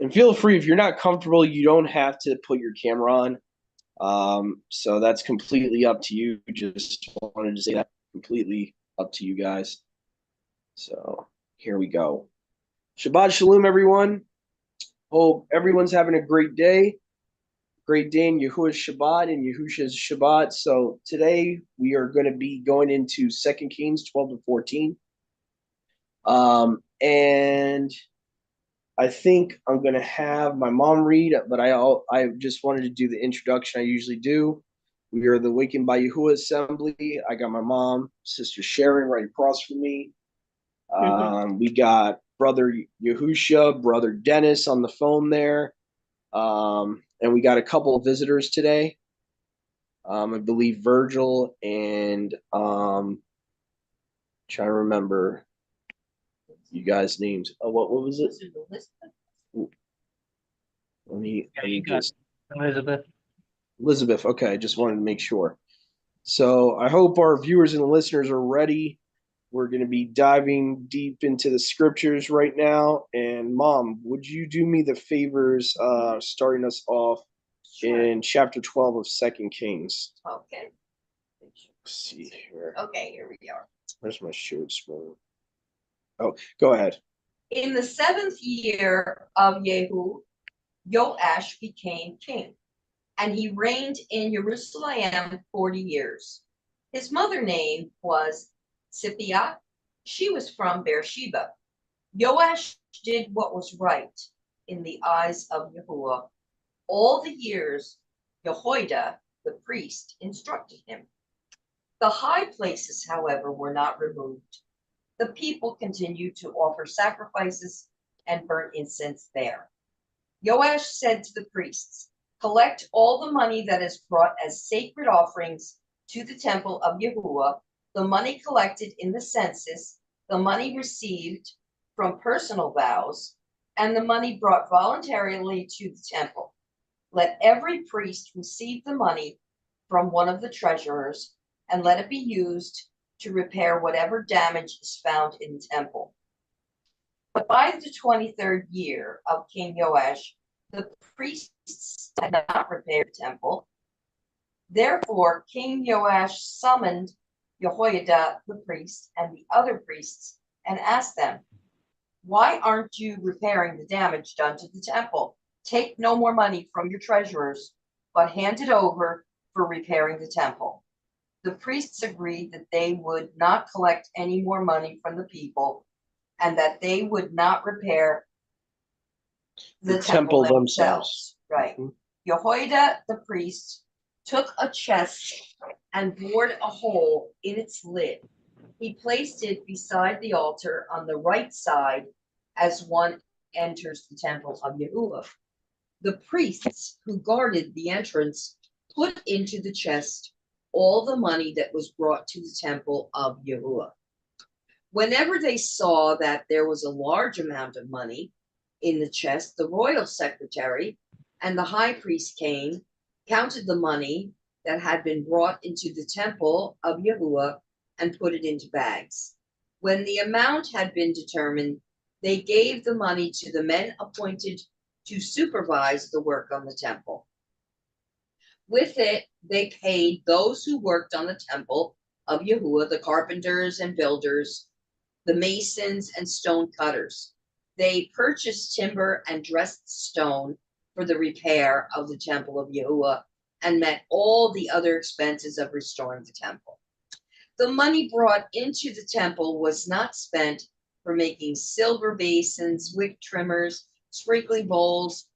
And feel free if you're not comfortable, you don't have to put your camera on. So that's completely up to you. Just wanted to say that completely up to you guys. So here we go. Shabbat Shalom, everyone. Hope everyone's having a great day in Yahuwah's Shabbat and Yahusha's Shabbat. So today we are going to be going into 2 Kings 12 to 14. And I think I'm going to have my mom read, but I just wanted to do the introduction I usually do. We are the Wakened by Yahuwah Assembly. I got my mom, Sister Sharon, right across from me. We got Brother Yahusha, Brother Dennis on the phone there. And we got a couple of visitors today. I believe Virgil and trying to remember you guys' names. Oh, what was it? Let me just Elizabeth. Elizabeth. Okay, I just wanted to make sure. So I hope our viewers and listeners are ready. We're going to be diving deep into the scriptures right now. And Mom, would you do me the favors starting us off in chapter 12 of 2 Kings? Okay. Let's see here. Okay, here we are. Where's my shared screen? Oh, go ahead. In the 7th year of Yehu, Joash became king, and he reigned in Jerusalem 40 years. His mother name was Sipiah. She was from Beersheba. Joash did what was right in the eyes of Yahuwah all the years Jehoiada, the priest, instructed him. The high places, however, were not removed. The people continued to offer sacrifices and burn incense there. Joash said to the priests, collect all the money that is brought as sacred offerings to the temple of Yahuwah, the money collected in the census, the money received from personal vows, and the money brought voluntarily to the temple. Let every priest receive the money from one of the treasurers, and let it be used to repair whatever damage is found in the temple. But by the 23rd year of King Joash, the priests had not repaired the temple. Therefore, King Joash summoned Jehoiada the priest and the other priests and asked them, why aren't you repairing the damage done to the temple? Take no more money from your treasurers, but hand it over for repairing the temple. The priests agreed that they would not collect any more money from the people and that they would not repair the temple themselves. Right. Mm-hmm. Jehoiada the priest took a chest and bored a hole in its lid. He placed it beside the altar on the right side as one enters the temple of Yahuwah. The priests who guarded the entrance put into the chest all the money that was brought to the temple of Yahuwah. Whenever they saw that there was a large amount of money in the chest, the royal secretary and the high priest came, counted the money that had been brought into the temple of Yahuwah, and put it into bags. When the amount had been determined, they gave the money to the men appointed to supervise the work on the temple. With it, they paid those who worked on the temple of Yahuwah, the carpenters and builders, the masons and stone cutters. They purchased timber and dressed stone for the repair of the temple of Yahuwah and met all the other expenses of restoring the temple. The money brought into the temple was not spent for making silver basins, wick trimmers, sprinkling bowls,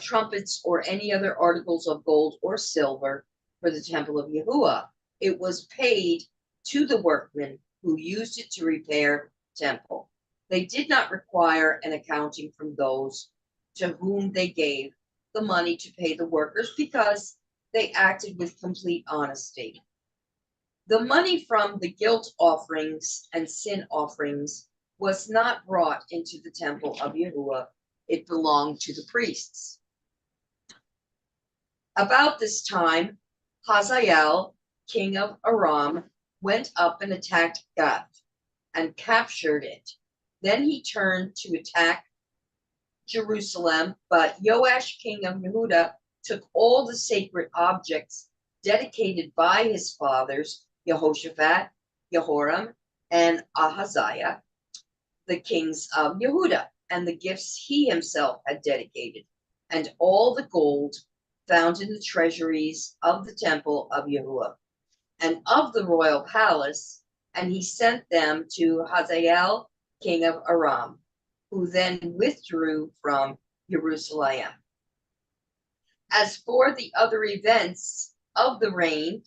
trumpets, or any other articles of gold or silver for the temple of Yahuwah. It was paid to the workmen who used it to repair the temple. They did not require an accounting from those to whom they gave the money to pay the workers because they acted with complete honesty. The money from the guilt offerings and sin offerings was not brought into the temple of Yahuwah. It belonged to the priests. About this time, Hazael, king of Aram, went up and attacked Gath and captured it. Then he turned to attack Jerusalem, but Joash, king of Yehuda, took all the sacred objects dedicated by his fathers, Jehoshaphat, Jehoram, and Ahaziah, the kings of Yehuda, and the gifts he himself had dedicated, and all the gold found in the treasuries of the temple of Yahuwah and of the royal palace, and he sent them to Hazael, king of Aram, who then withdrew from Jerusalem. As for the other events of the reign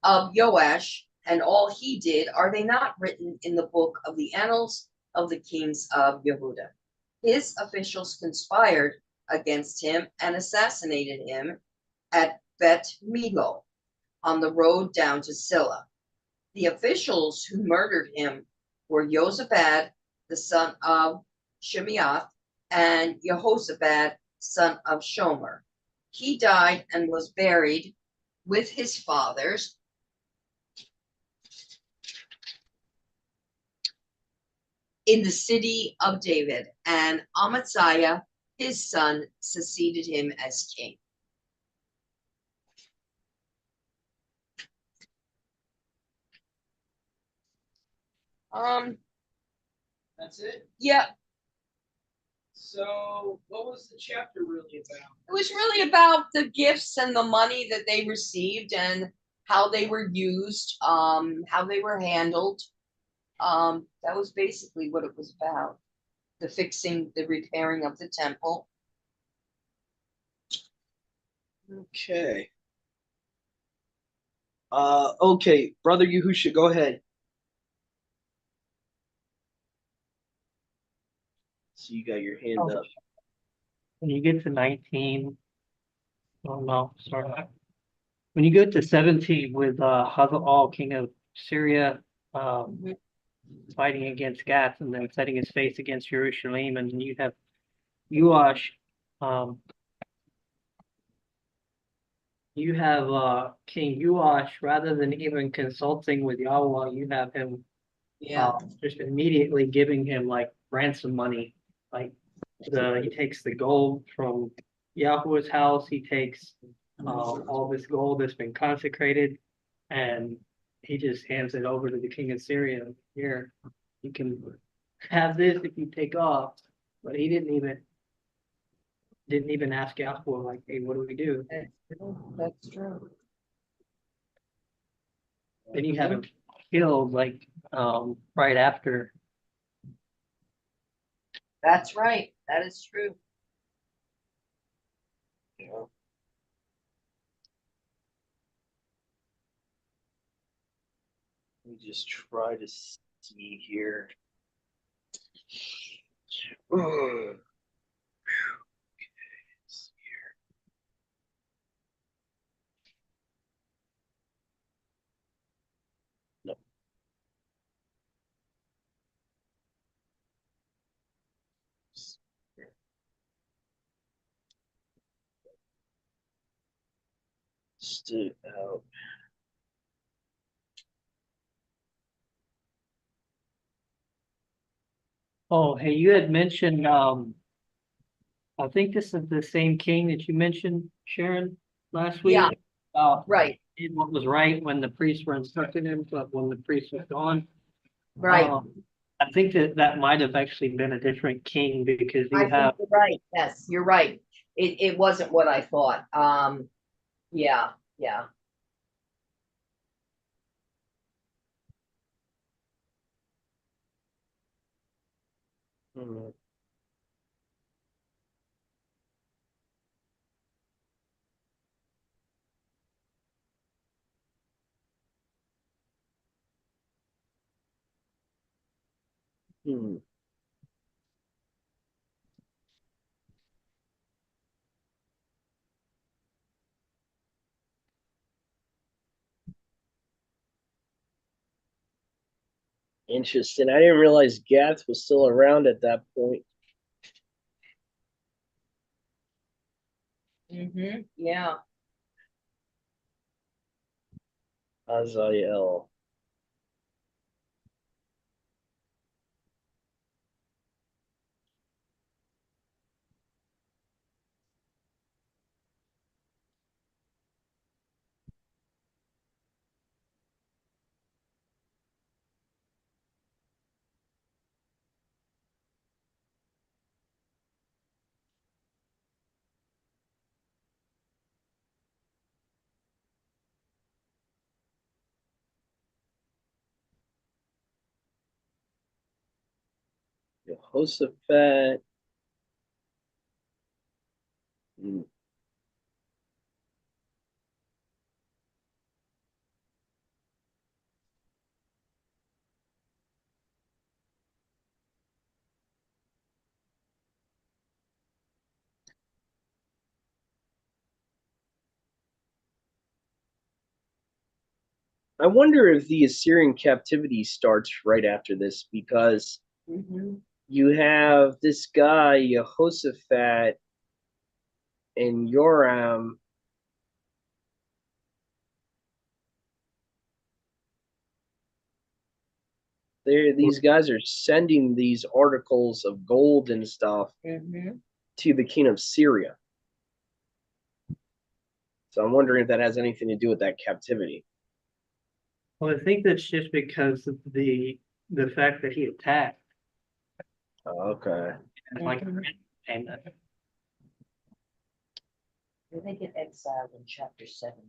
of Joash and all he did, are they not written in the book of the annals of the kings of Yehuda? His officials conspired against him and assassinated him at Bet Milo on the road down to Silla. The officials who murdered him were Josabad, the son of Shimeath, and Jehoshaphat, son of Shomer. He died and was buried with his fathers in the city of David, and Amaziah, his son, succeeded him as king. That's it. Yeah, So, what was the chapter really about? it was really about the gifts and the money that they received and how they were used, how they were handled. That was basically what it was about. The fixing, the repairing of the temple. Okay. Okay, Brother Yahusha, go ahead. So you got your hand up. When you get to 19, oh no, sorry. When you go to 17 with Hazael, king of Syria, fighting against Gath and then setting his face against Jerusalem, and you have Joash, King Joash, rather than even consulting with Yahweh, you have him just immediately giving him like ransom money. Like he takes the gold from Yahweh's house, he takes all this gold that's been consecrated, and he just hands it over to the king of Syria. Here, you can have this if you take off. But he didn't even ask Yahweh, like, hey, what do we do? That's true. Then you have him killed like right after. That's right. That is true. Yeah. Let me just try to see here. Ugh. No. Stood out. Oh, hey, you had mentioned I think this is the same king that you mentioned, Sharon, last week. Yeah. Right. Did what was right when the priests were instructing him, but when the priest was gone. Right. I think that might have actually been a different king because I you think have you're right. Yes, you're right. It wasn't what I thought. Yeah. Hmm. Hmm. Interesting. I didn't realize Gath was still around at that point. Yeah. Azael. Jehoshaphat. Hmm. I wonder if the Assyrian captivity starts right after this because you have this guy, Jehoshaphat, and Joram. These guys are sending these articles of gold and stuff to the king of Syria. So I'm wondering if that has anything to do with that captivity. Well, I think that's just because of the fact that he attacked Okay. and like and They get exiled in chapter 17.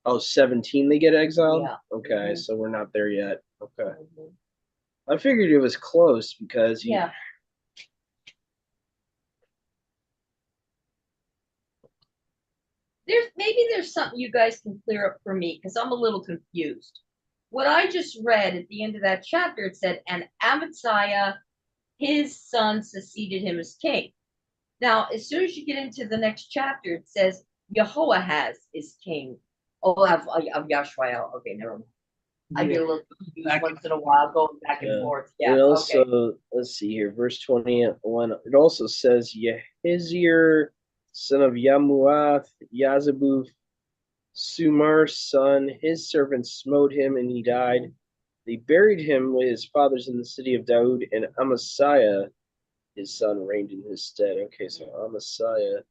Oh, 17 they get exiled? Yeah. Okay, so we're not there yet. Okay. I figured it was close because Yeah. There's something you guys can clear up for me because I'm a little confused. What I just read at the end of that chapter, it said, and Amaziah, his son, succeeded him as king. Now, as soon as you get into the next chapter, it says Jehoahaz is king. Oh, of Yashrael. Okay, never mind. I get a little confused once in a while, going back and forth. Yeah. It also, okay. let's see here, verse 21. It also says Yahizir, son of Yamuath, Yazabuth, Sumar's son, his servants smote him and he died. They buried him with his fathers in the city of Daud, and Amasiah, his son, reigned in his stead. Okay, so Amasiah.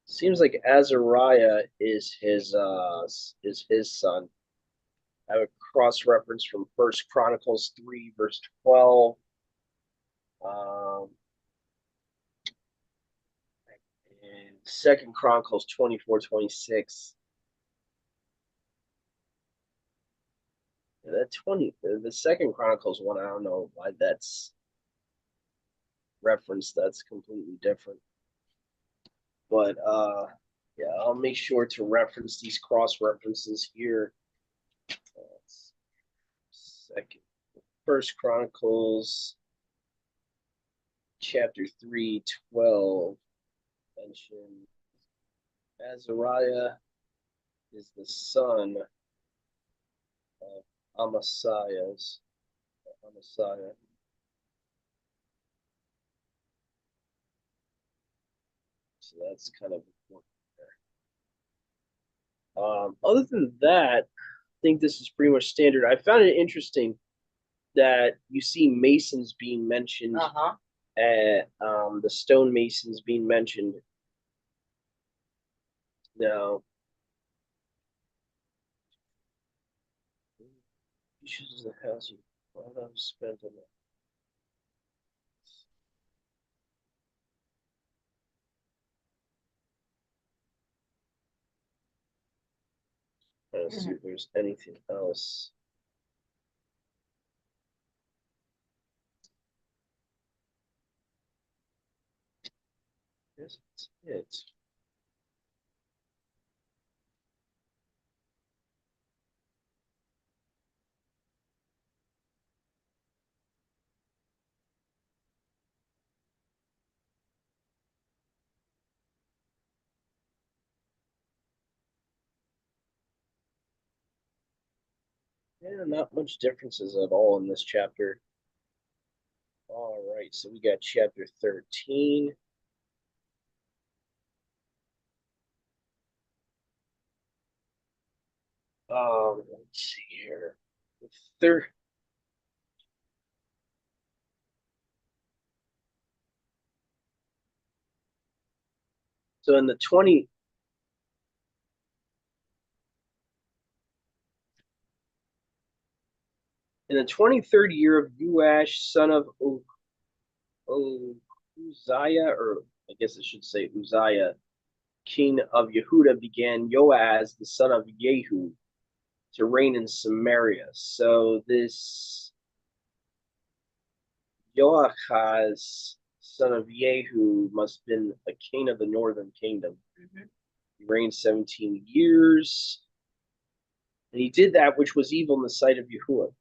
Seems like Azariah is his son. I have a cross reference from First Chronicles 3, verse 12. And Second Chronicles 24:26. That 20, the Second Chronicles one, I don't know why that's referenced. That's completely different. But yeah, I'll make sure to reference these cross references here. Second, First Chronicles chapter 3:12 mentioned Azariah is the son of Amasiah. So that's kind of important there. Other than that, I think this is pretty much standard. I found it interesting that you see masons being mentioned, the stonemasons being mentioned. Now, issues the house you spent on it. Let's see if there's anything else. Yes, that's it. Yeah, not much differences at all in this chapter. All right, so we got chapter 13. Let's see here. Third. So in the 23rd year of Uash, son of Uzziah, or I guess I should say Uzziah, king of Yehuda, began Joaz, the son of Jehu, to reign in Samaria. So this Joachaz, son of Jehu, must have been a king of the northern kingdom. He reigned 17 years. And he did that which was evil in the sight of Yahuwah.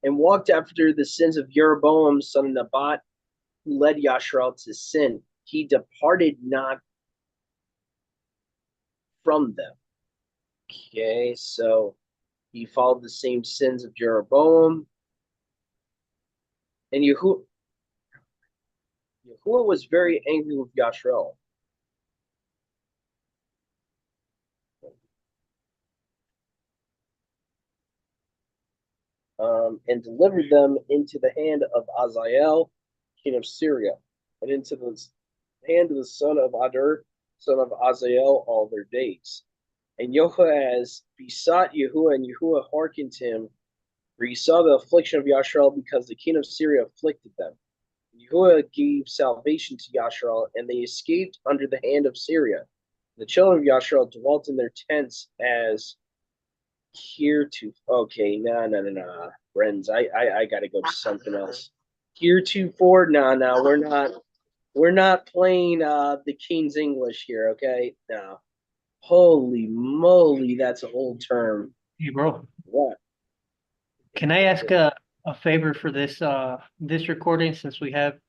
And walked after the sins of Jeroboam, son of Nebat, who led Yashrael to sin. He departed not from them. Okay, so he followed the same sins of Jeroboam. And Yahuwah was very angry with Yashrael. And delivered them into the hand of Azael, king of Syria, and into the hand of the son of Adur, son of Azael, all their days. And Jehoahaz besought Yahuwah, and Yahuwah hearkened to him, for he saw the affliction of Yashrael, because the king of Syria afflicted them. Yahuwah gave salvation to Yashrael, and they escaped under the hand of Syria. The children of Yashrael dwelt in their tents as heretofore. Okay, no. Friends, I gotta go to something else. Heretofore, no, we're not playing the King's English here, okay? No. Holy moly, that's an old term. Hey, bro, What? can I ask a favor for this recording since we have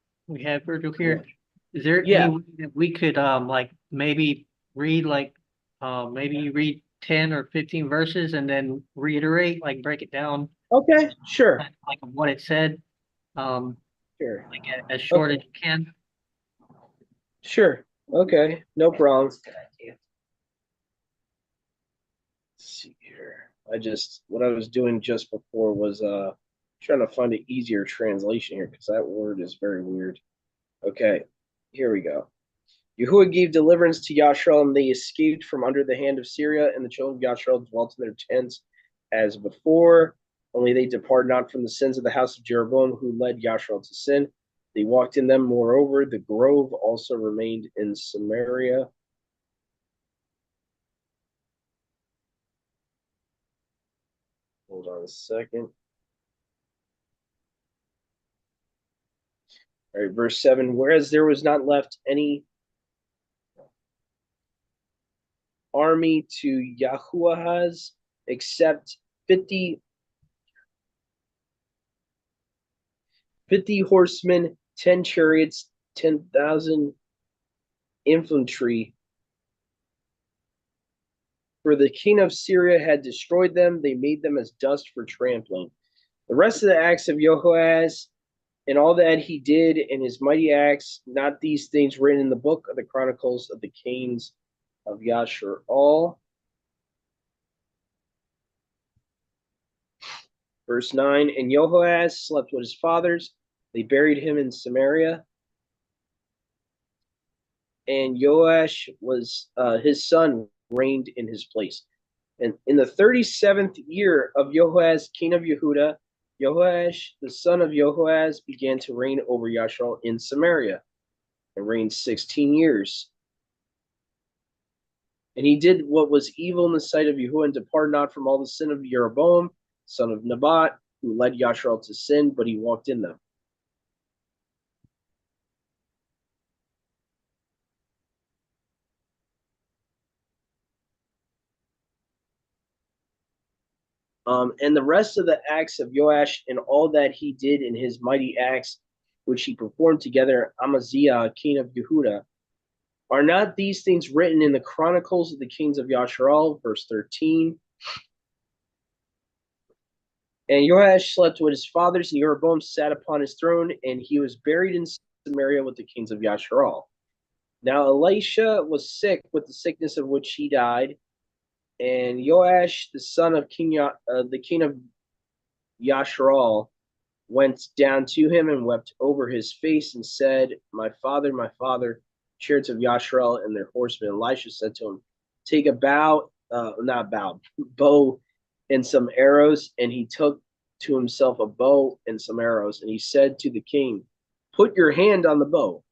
Virgil here? Is there Yeah. any way that we could like maybe read maybe you read 10 or 15 verses and then reiterate, like break it down Okay, sure. like what it said, um Sure. like as short as you can. Sure. Okay, no problem. Let's see here. What I was doing just before was trying to find an easier translation here because that word is very weird. Okay, here we go. Yahuwah gave deliverance to Yashrael, and they escaped from under the hand of Syria, and the children of Yashrael dwelt in their tents as before. Only they departed not from the sins of the house of Jeroboam, who led Yashrael to sin. They walked in them. Moreover, the grove also remained in Samaria. Hold on a second. All right, verse 7. Whereas there was not left any army to Yahuahaz except 50 horsemen, 10 chariots, 10,000 infantry. For the king of Syria had destroyed them, they made them as dust for trampling. The rest of the acts of Jehoahaz and all that he did and his mighty acts, not these things written in the book of the Chronicles of the Kings of Yashar. Verse 9, and Jehoahaz slept with his fathers. They buried him in Samaria. And Joash was his son reigned in his place. And in the 37th year of Jehoahaz, king of Yehuda, Joash, the son of Jehoahaz, began to reign over Yashrael in Samaria and reigned 16 years. And he did what was evil in the sight of Yahuwah and departed not from all the sin of Jeroboam, son of Nebat, who led Yashrael to sin, but he walked in them. And the rest of the acts of Joash and all that he did in his mighty acts, which he performed together, Amaziah, king of Yehuda, are not these things written in the Chronicles of the Kings of Yashrael, verse 13? And Joash slept with his fathers, and Jeroboam sat upon his throne, and he was buried in Samaria with the kings of Yashrael. Now Elisha was sick with the sickness of which he died, and Joash, the son of the king of Yashrael, went down to him and wept over his face and said, my father, chariots of Yashrael and their horsemen. Elisha said to him, take a bow and some arrows. And he took to himself a bow and some arrows, and he said to the king, "Put your hand on the bow."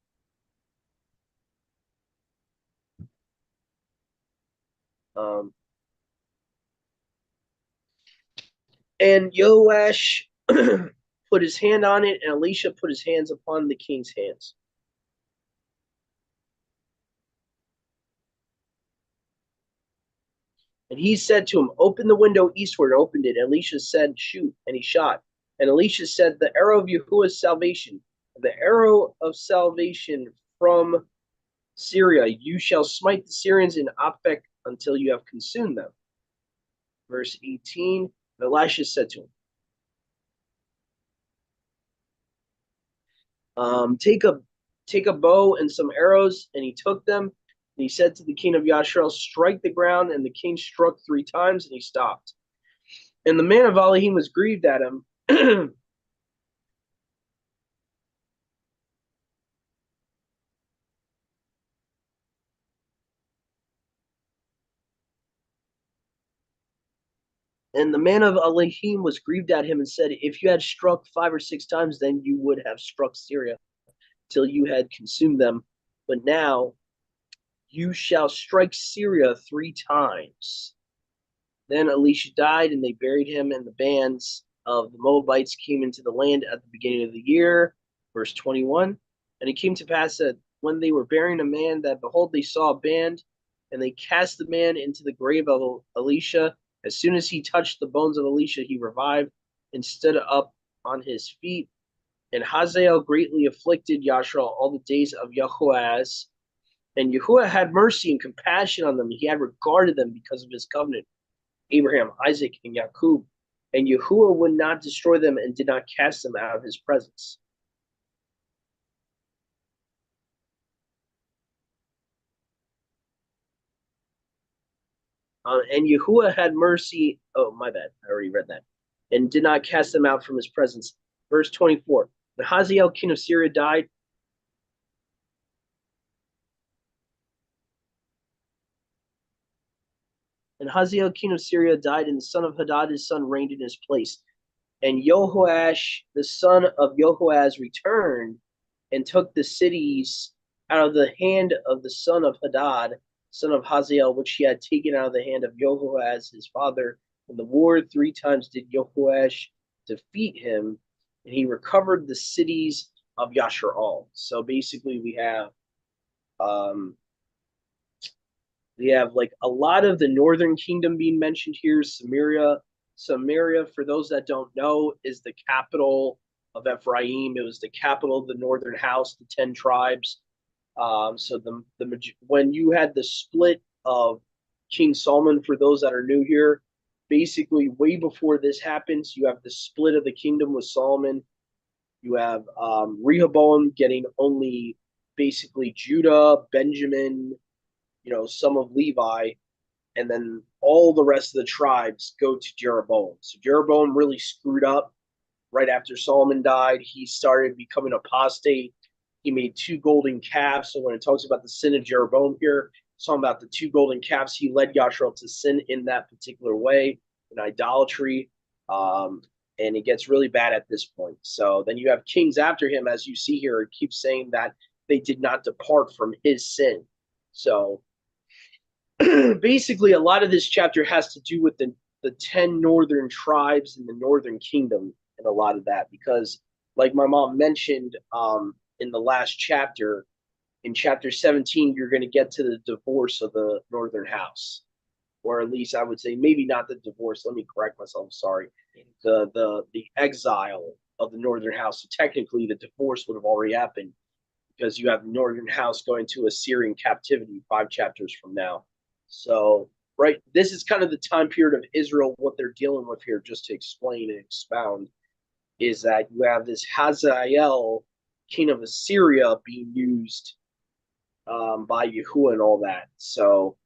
And Joash put his hand on it, and Elisha put his hands upon the king's hands. And he said to him, "Open the window eastward," and opened it. And Elisha said, "Shoot," and he shot. And Elisha said, "The arrow of Yahuwah's salvation, the arrow of salvation from Syria, you shall smite the Syrians in Aphek until you have consumed them." Verse 18, Elisha said to him, take a bow and some arrows, and he took them. And he said to the king of Yashrael, "Strike the ground," and the king struck 3 times, and he stopped. And the man of Elohim was grieved at him. And the man of Elohim was grieved at him and said, "If you had struck 5 or 6 times, then you would have struck Syria till you had consumed them. But now you shall strike Syria 3 times." Then Elisha died, and they buried him, and the bands of the Moabites came into the land at the beginning of the year. Verse 21. And it came to pass that when they were burying a man, that behold, they saw a band, and they cast the man into the grave of Elisha. As soon as he touched the bones of Elisha, he revived and stood up on his feet. And Hazael greatly afflicted Yashrael all the days of Jehoahaz. And Yahuwah had mercy and compassion on them. He had regarded them because of his covenant, Abraham, Isaac, and Jacob. And Yahuwah would not destroy them and did not cast them out of his presence. And Yahuwah had mercy. Oh, my bad. I already read that. And did not cast them out from his presence. Verse 24. When Hazael, king of Syria, died, and Hazael, king of Syria, died, and the son of Hadad, his son, reigned in his place. And Jehoash, the son of Jehoaz, returned and took the cities out of the hand of the son of Hadad, son of Hazael, which he had taken out of the hand of Jehoaz, his father. In the war 3 times did Jehoash defeat him, and he recovered the cities of Yasharal. So basically, we have like a lot of the northern kingdom being mentioned here. Samaria, for those that don't know, is the capital of Ephraim. It was the capital of the northern house, the 10 tribes. So when you had the split of King Solomon, for those that are new here, basically way before this happens, you have the split of the kingdom with Solomon. You have Rehoboam getting only basically Judah, Benjamin, some of Levi, and then all the rest of the tribes go to Jeroboam. So Jeroboam really screwed up right after Solomon died. He started becoming apostate. He made 2 golden calves. So when it talks about the sin of Jeroboam here, it's talking about the 2 golden calves. He led Yashrael to sin in that particular way, in idolatry. And it gets really bad at this point. So then you have kings after him, as you see here, it keeps saying that they did not depart from his sin. So basically, a lot of this chapter has to do with the 10 northern tribes in the northern kingdom, and a lot of that, because like my mom mentioned in the last chapter, in chapter 17, you're going to get to the divorce of the northern house, or at least I would say maybe not the divorce. Let me correct myself. Sorry, the exile of the northern house. So technically, the divorce would have already happened because you have the northern house going to Assyrian captivity 5 chapters from now. So, right, this is kind of the time period of Israel. What they're dealing with here, just to explain and expound, is that you have this Hazael, king of Assyria, being used by Yahuwah and all that. So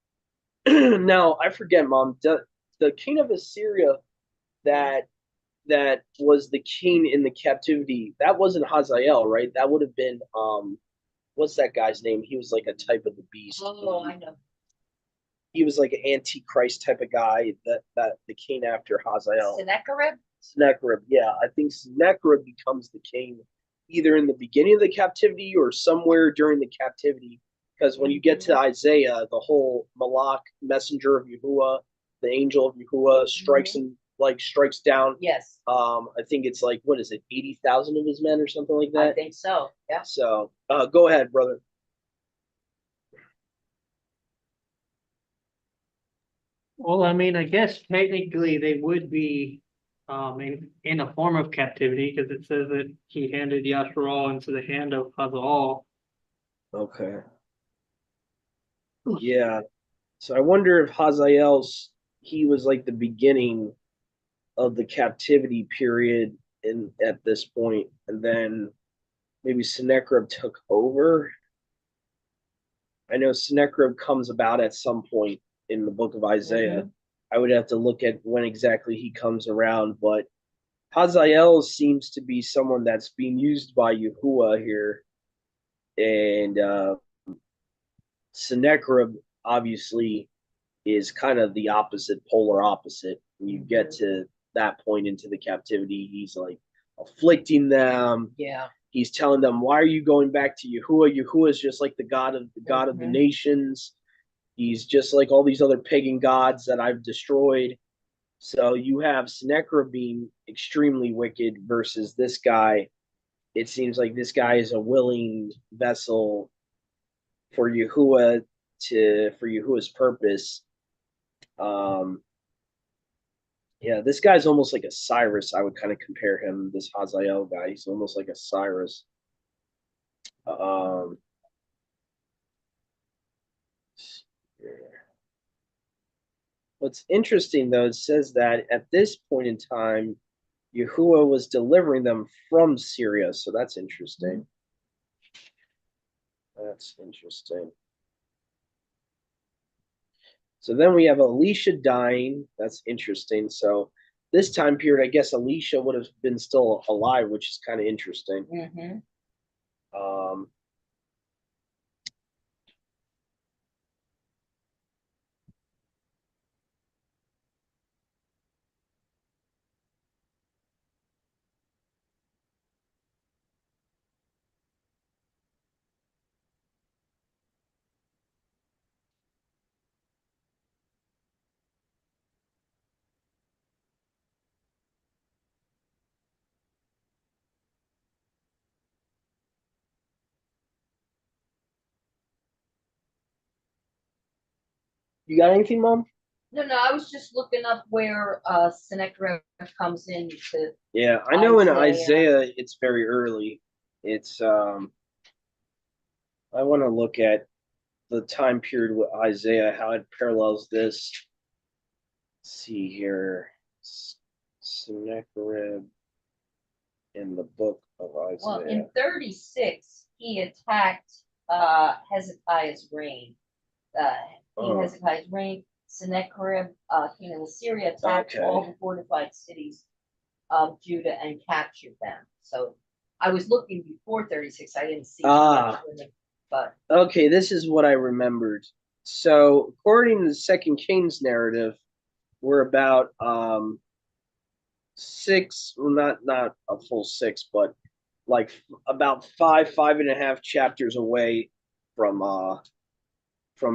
now I forget, Mom, the king of Assyria that was the king in the captivity, that wasn't Hazael, right? That would have been what's that guy's name? He was like a type of the beast. Oh, I know. He was like an antichrist type of guy that came after Hazael. Sennacherib? Sennacherib, yeah, I think Sennacherib becomes the king either in the beginning of the captivity or somewhere during the captivity. Because when you get to Isaiah, the whole Malak, messenger of Yahuwah, the angel of Yahuwah, strikes him, like strikes down. Yes, I think it's like, what is it, 80,000 of his men or something like I that. think so, yeah. So, go ahead, brother. Well, I mean, I guess technically they would be in a form of captivity because it says that he handed Yasharal into the hand of Hazal. Okay. Yeah. So I wonder if Hazael's he was like the beginning of the captivity period in at this point, and then maybe Sennacherib took over. I know Sennacherib comes about at some point in the book of Isaiah. I would have to look at when exactly he comes around, but Hazael seems to be someone that's being used by Yahuwah here, and Sennacherib obviously is kind of the opposite, polar opposite. When you get to that point into the captivity, he's like afflicting them. Yeah. He's telling them, "Why are you going back to Yahuwah? Yahuwah is just like the God of the nations. He's just like all these other pagan gods that I've destroyed." So you have Sennacherib being extremely wicked versus this guy. It seems like this guy is a willing vessel for Yahuwah for Yahuwah's purpose. Um, yeah, this guy's almost like a Cyrus. I would kind of compare him. This Hazael guy, he's almost like a Cyrus. Um, what's interesting though, it says that at this point in time, Yahuwah was delivering them from Syria. So that's interesting. That's interesting. So then we have Elisha dying. That's interesting. So this time period, I guess Elisha would have been still alive, which is kind of interesting. Um, you got anything, Mom? No, I was just looking up where Sennacherib comes in to. Yeah, I know in Isaiah. Isaiah it's very early. It's I want to look at the time period with Isaiah, how it parallels this. Let's see here. Sennacherib in the book of Isaiah. Well, in 36, he attacked Hezekiah's reign. King Hezekiah's reign, Sennacherib, king of Assyria, attacked all the fortified cities of Judah and captured them. So I was looking before 36. I didn't see but okay, this is what I remembered. So according to the Second Kings narrative, we're about six, well, not a full six, but like about five and a half chapters away from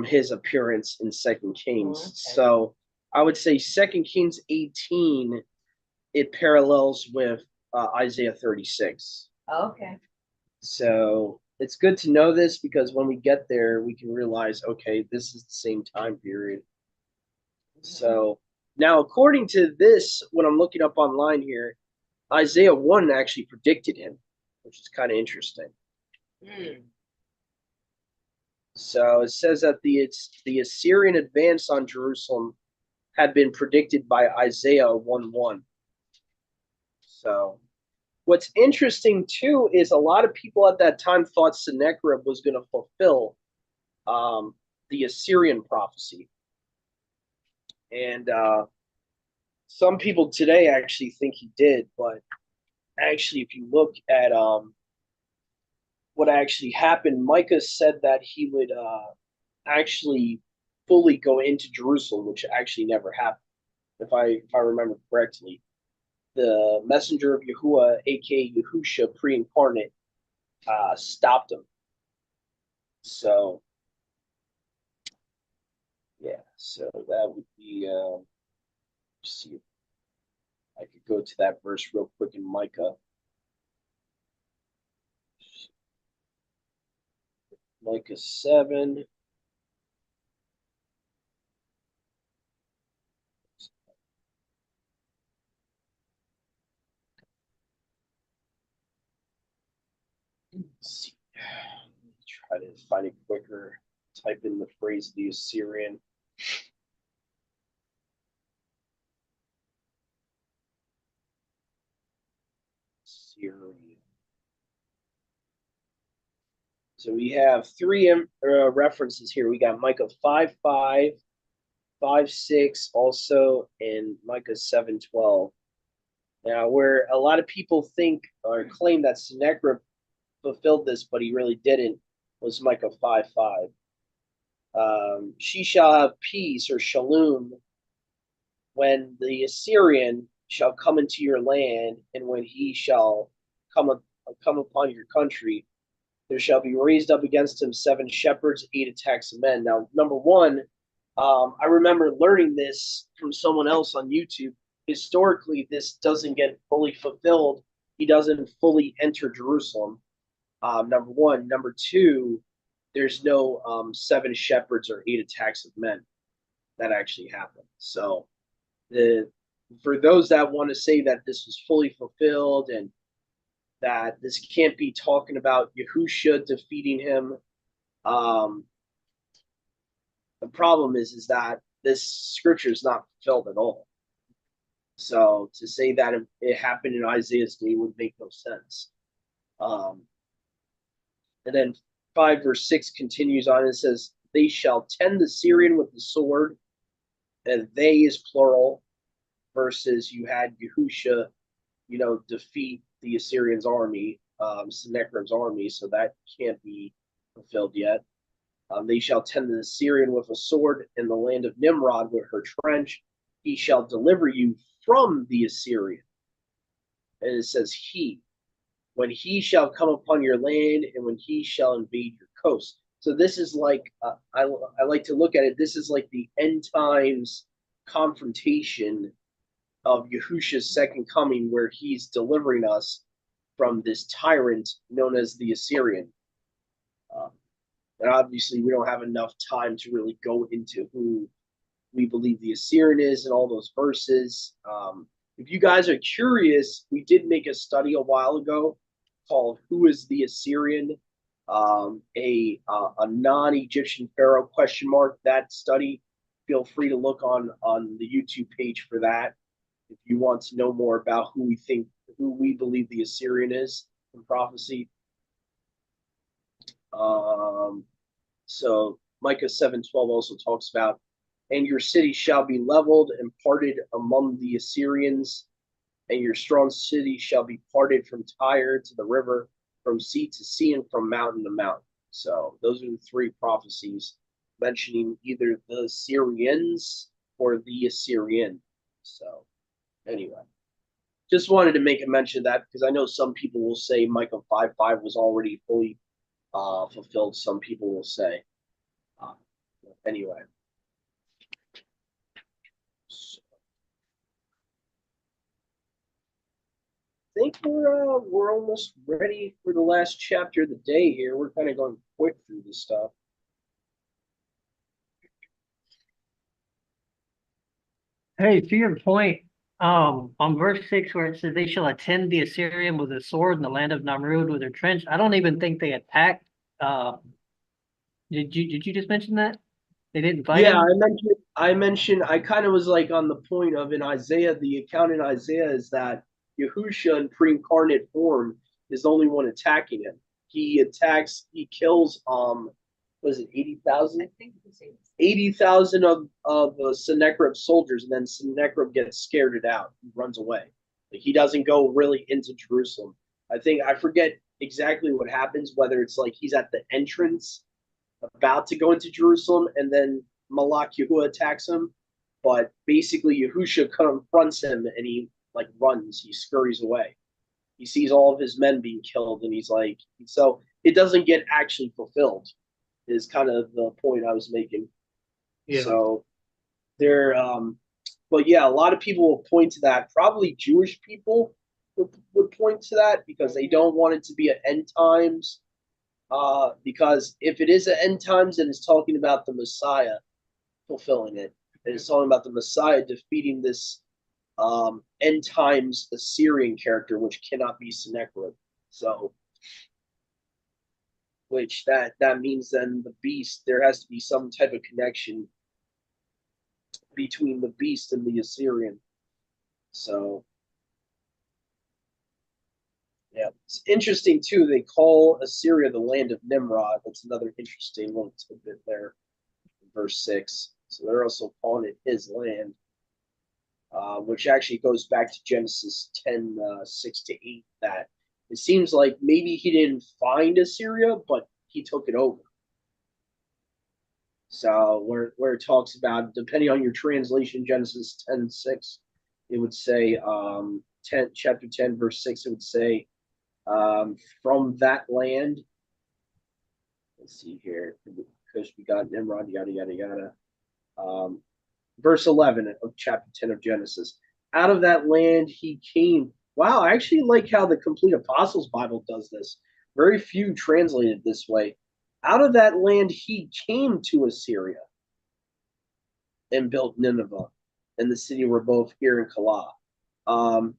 his appearance in Second Kings. Okay. So I would say Second Kings 18, it parallels with Isaiah 36. Okay. So it's good to know this because when we get there, we can realize, okay, this is the same time period. So now, according to this, what I'm looking up online here, Isaiah 1 actually predicted him, which is kind of interesting. So it says that the Assyrian advance on Jerusalem had been predicted by Isaiah 1:1. So what's interesting too is a lot of people at that time thought Sennacherib was going to fulfill the Assyrian prophecy. And some people today actually think he did, but actually, if you look at what actually happened, Micah said that he would actually fully go into Jerusalem, which actually never happened, if I remember correctly. the messenger of Yahuwah, aka Yahusha, pre-incarnate, stopped him. So yeah, so that would be see if I could go to that verse real quick in Micah. Micah 7. Let's see. Let me try to find it quicker. Type in the phrase the Assyrian. Assyrian. So we have three references here. We got Micah 5:5, 5:6 also, and Micah 7:12. Now, where a lot of people think or claim that Sennacherib fulfilled this, but he really didn't, was Micah 5:5. She shall have peace or shalom when the Assyrian shall come into your land, and when he shall come upon your country, there shall be raised up against him 7 shepherds, 8 attacks of men. Now, number one, I remember learning this from someone else on YouTube. Historically, this doesn't get fully fulfilled. He doesn't fully enter Jerusalem. Number one. Number two, there's no 7 shepherds or 8 attacks of men that actually happened. So, for those that want to say that this was fully fulfilled and that this can't be talking about Yahusha defeating him, the problem is that this scripture is not fulfilled at all. So to say that it happened in Isaiah's day would make no sense. And then 5 verse 6 continues on and says, they shall tend the Syrian with the sword, and they is plural, versus you had Yahusha, defeat the Assyrian's army, Sennacherib's army, so that can't be fulfilled yet. They shall tend the Syrian with a sword in the land of Nimrod with her trench. He shall deliver you from the Assyrian. And it says he, when he shall come upon your land and when he shall invade your coast. So this is like, I like to look at it, this is like the end times confrontation of Yahusha's second coming, where he's delivering us from this tyrant known as the Assyrian. And obviously, we don't have enough time to really go into who we believe the Assyrian is and all those verses. If you guys are curious, we did make a study a while ago called "Who is the Assyrian?" A non-Egyptian pharaoh question mark. That study, feel free to look on the YouTube page for that if you want to know more about who we believe the Assyrian is in prophecy. So Micah 7:12 also talks about, and your city shall be leveled and parted among the Assyrians, and your strong city shall be parted from Tyre to the river, from sea to sea, and from mountain to mountain. So those are the 3 prophecies mentioning either the Syrians or the Assyrian. So anyway, just wanted to make a mention of that because I know some people will say Micah 5:5 was already fully fulfilled. Some people will say. Anyway. So, I think we're almost ready for the last chapter of the day here. We're kind of going quick through this stuff. Hey, to your point, on verse 6 where it says they shall attend the Assyrian with a sword in the land of Namrud with their trench. I don't even think they attacked. Did you just mention that? They didn't fight Yeah, him? I kind of was like on the point of in Isaiah, the account in Isaiah is that Yahusha in pre-incarnate form is the only one attacking him. He kills was it 80,000? I think it's 80,000 of Sennacherib soldiers, and then Sennacherib gets scared out. He runs away. Like, he doesn't go really into Jerusalem. I forget exactly what happens, whether it's like he's at the entrance about to go into Jerusalem, and then Malach Yahuwah attacks him. But basically, Yahusha confronts him, and he like runs, he scurries away. He sees all of his men being killed, and he's like, so it doesn't get actually fulfilled. Is kind of the point I was making. Yeah. So there, but yeah, a lot of people will point to that. Probably Jewish people would point to that because they don't want it to be an end times. Because if it is an end times, then it's talking about the Messiah fulfilling it. And it's talking about the Messiah defeating this end times Assyrian character, which cannot be Sennacherib. So, which that means then the beast, there has to be some type of connection between the beast and the Assyrian. So, yeah, it's interesting too. They call Assyria the land of Nimrod. That's another interesting little tidbit there, in verse 6. So they're also calling it his land, which actually goes back to Genesis 10 6 to 8. That it seems like maybe he didn't find Assyria, but he took it over. So where it talks about, depending on your translation, Genesis 10 6, it would say chapter 10 verse 6, it would say from that land. Let's see here, because we got Nimrod, yada yada yada. Verse 11 of chapter 10 of Genesis. Out of that land he came. Wow, I actually like how the Complete Apostles Bible does this. Very few translated this way. Out of that land he came to Assyria and built Nineveh and the city where both Ir and Calah.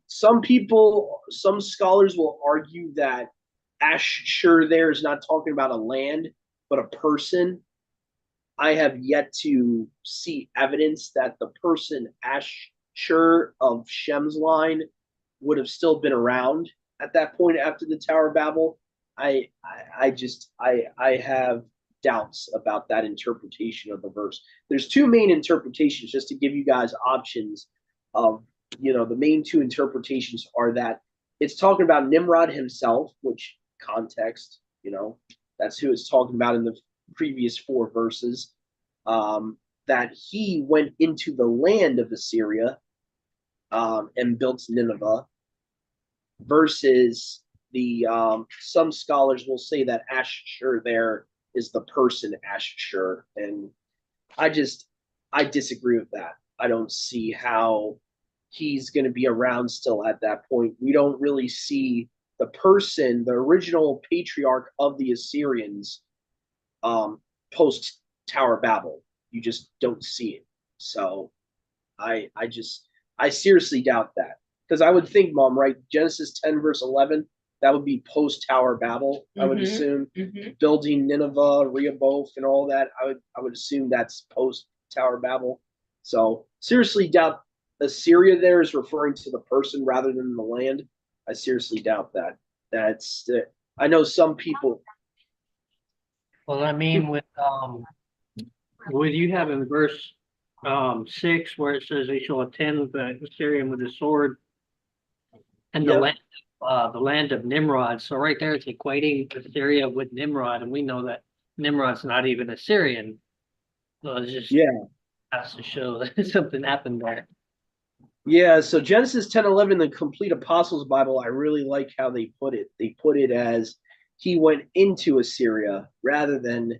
Some scholars will argue that Ashur there is not talking about a land, but a person. I have yet to see evidence that the person Ashur of Shem's line would have still been around at that point after the Tower of Babel. I have doubts about that interpretation of the verse. There's two main interpretations, just to give you guys options of, the main two interpretations are that it's talking about Nimrod himself, which context, that's who it's talking about in the previous 4 verses, that he went into the land of Assyria and built Nineveh, versus the some scholars will say that Ashur there is the person Ashur, and I disagree with that. I don't see how he's going to be around still at that point. We don't really see the person, the original patriarch of the Assyrians, post Tower of Babel. You just don't see it. So I seriously doubt that, because I would think, Mom, right? Genesis 10 verse 11, that would be post Tower of Babel. I would assume building Nineveh, Rehoboth, and all that. I would assume that's post Tower of Babel. So seriously doubt Assyria there is referring to the person rather than the land. I seriously doubt that. I know some people. Well, I mean, with you have in verse 6 where it says they shall attend the Assyrian with the sword and Yep. the land of Nimrod. So right there it's equating Assyria with Nimrod, and we know that Nimrod's not even Assyrian. So it's just has to show that something happened there. Yeah, so Genesis 10:11, the Complete Apostles Bible, I really like how they put it. They put it as he went into Assyria rather than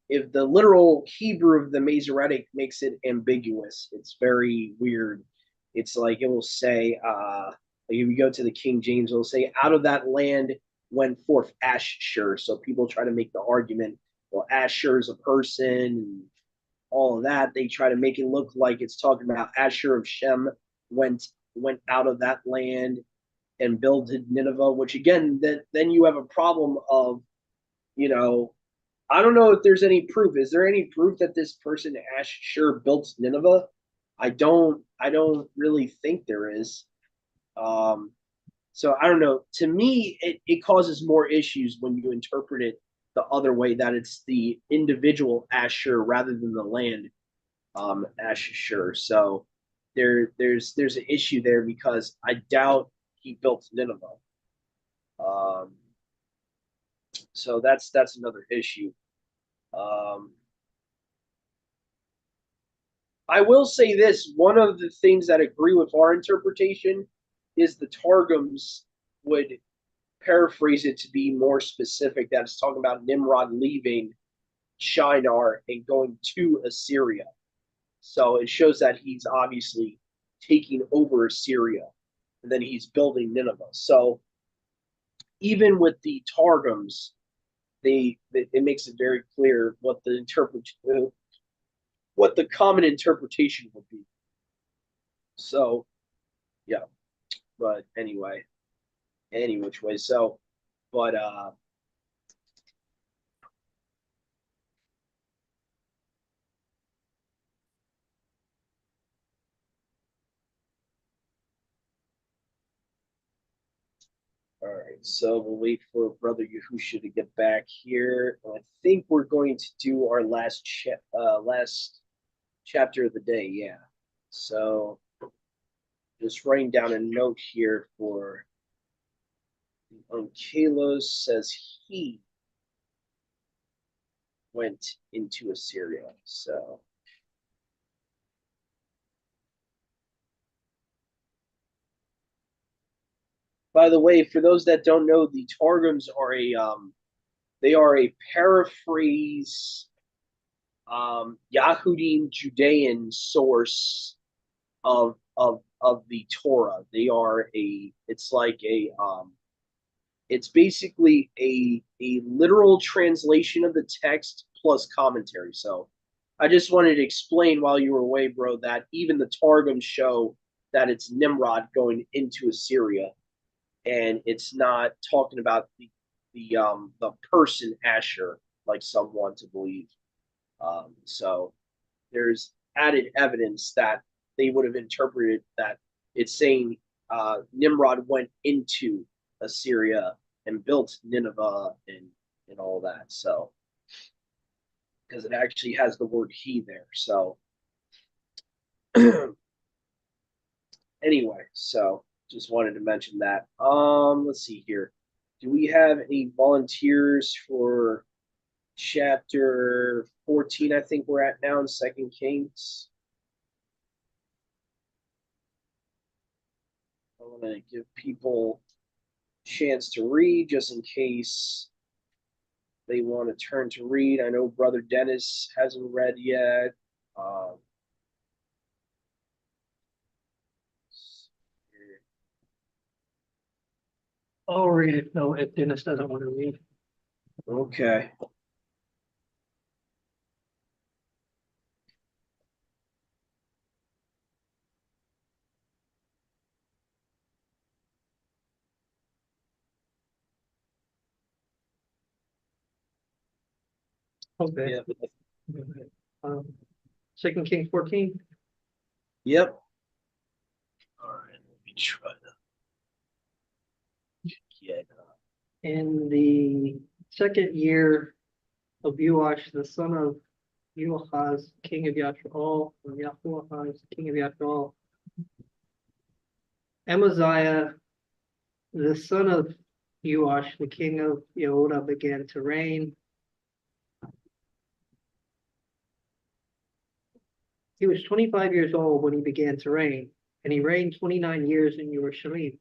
if the literal Hebrew of the Masoretic makes it ambiguous. It's very weird. It's like it will say, like if you go to the King James, it will say, out of that land went forth Ashur. So people try to make the argument, well, Ashur is a person, and all of that. They try to make it look like it's talking about Ashur of Shem went out of that land and builded Nineveh, which again, then you have a problem of, I don't know if there's any proof. Is there any proof that this person Ashur built Nineveh? I don't really think there is. So I don't know. To me, it causes more issues when you interpret it the other way, that it's the individual Ashur rather than the land Ashur. So there's an issue there because I doubt he built Nineveh. So that's another issue. Um, I will say this: one of the things that agree with our interpretation is the Targums would paraphrase it to be more specific. That it's talking about Nimrod leaving Shinar and going to Assyria. So it shows that he's obviously taking over Assyria, and then he's building Nineveh. So even with the Targums, it makes it very clear what the common interpretation would be. So yeah, but anyway, any which way. So, but all right. So we'll wait for Brother Yahusha to get back here. And I think we're going to do our last chapter of the day. Yeah. So just writing down a note here for Kalos says he went into Assyria. So by the way, for those that don't know, the Targums are a paraphrase Yahudim Judean source of the Torah. They are it's basically a literal translation of the text plus commentary. So I just wanted to explain while you were away, bro, that even the Targums show that it's Nimrod going into Assyria, and it's not talking about the person Asher like some want to believe. So there's added evidence that they would have interpreted that it's saying Nimrod went into Assyria and built Nineveh and all that. So because it actually has the word he there. So anyway, so just wanted to mention that. Let's see here. Do we have any volunteers for chapter 14? I think we're at now in Second Kings. I want to give people a chance to read just in case they want to turn to read. I know Brother Dennis hasn't read yet. I'll read it. No, if Dennis doesn't want to read. Okay. Okay. Yep. Um, Second Kings 14. Yep. All right. Let me try to get. In the second year of Joash, the son of Joahaz, king of Yashrael, or Yahoahaz, king of Yashrael, Amaziah, the son of Joash, the king of Yehuda, began to reign. He was 25 years old when he began to reign, and he reigned 29 years in Jerusalem.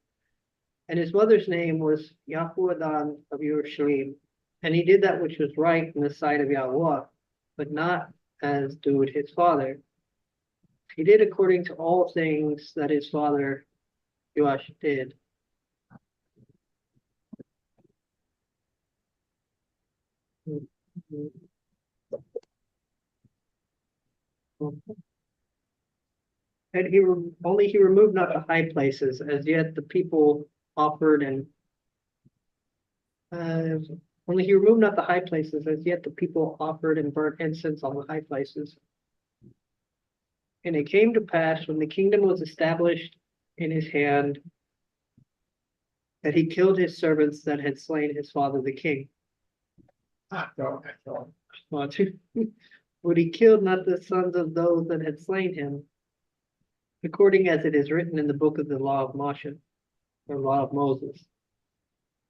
And his mother's name was Yahuadan of Jerusalem. And he did that which was right in the sight of Yahweh, but not as did his father. He did according to all things that his father Joash did. And he removed not the high places, as yet the people offered and only he removed not the high places, as yet the people offered and burnt incense on the high places. And it came to pass when the kingdom was established in his hand that he killed his servants that had slain his father the king. But he killed not the sons of those that had slain him, according as it is written in the book of the law of Moshe, or law of Moses.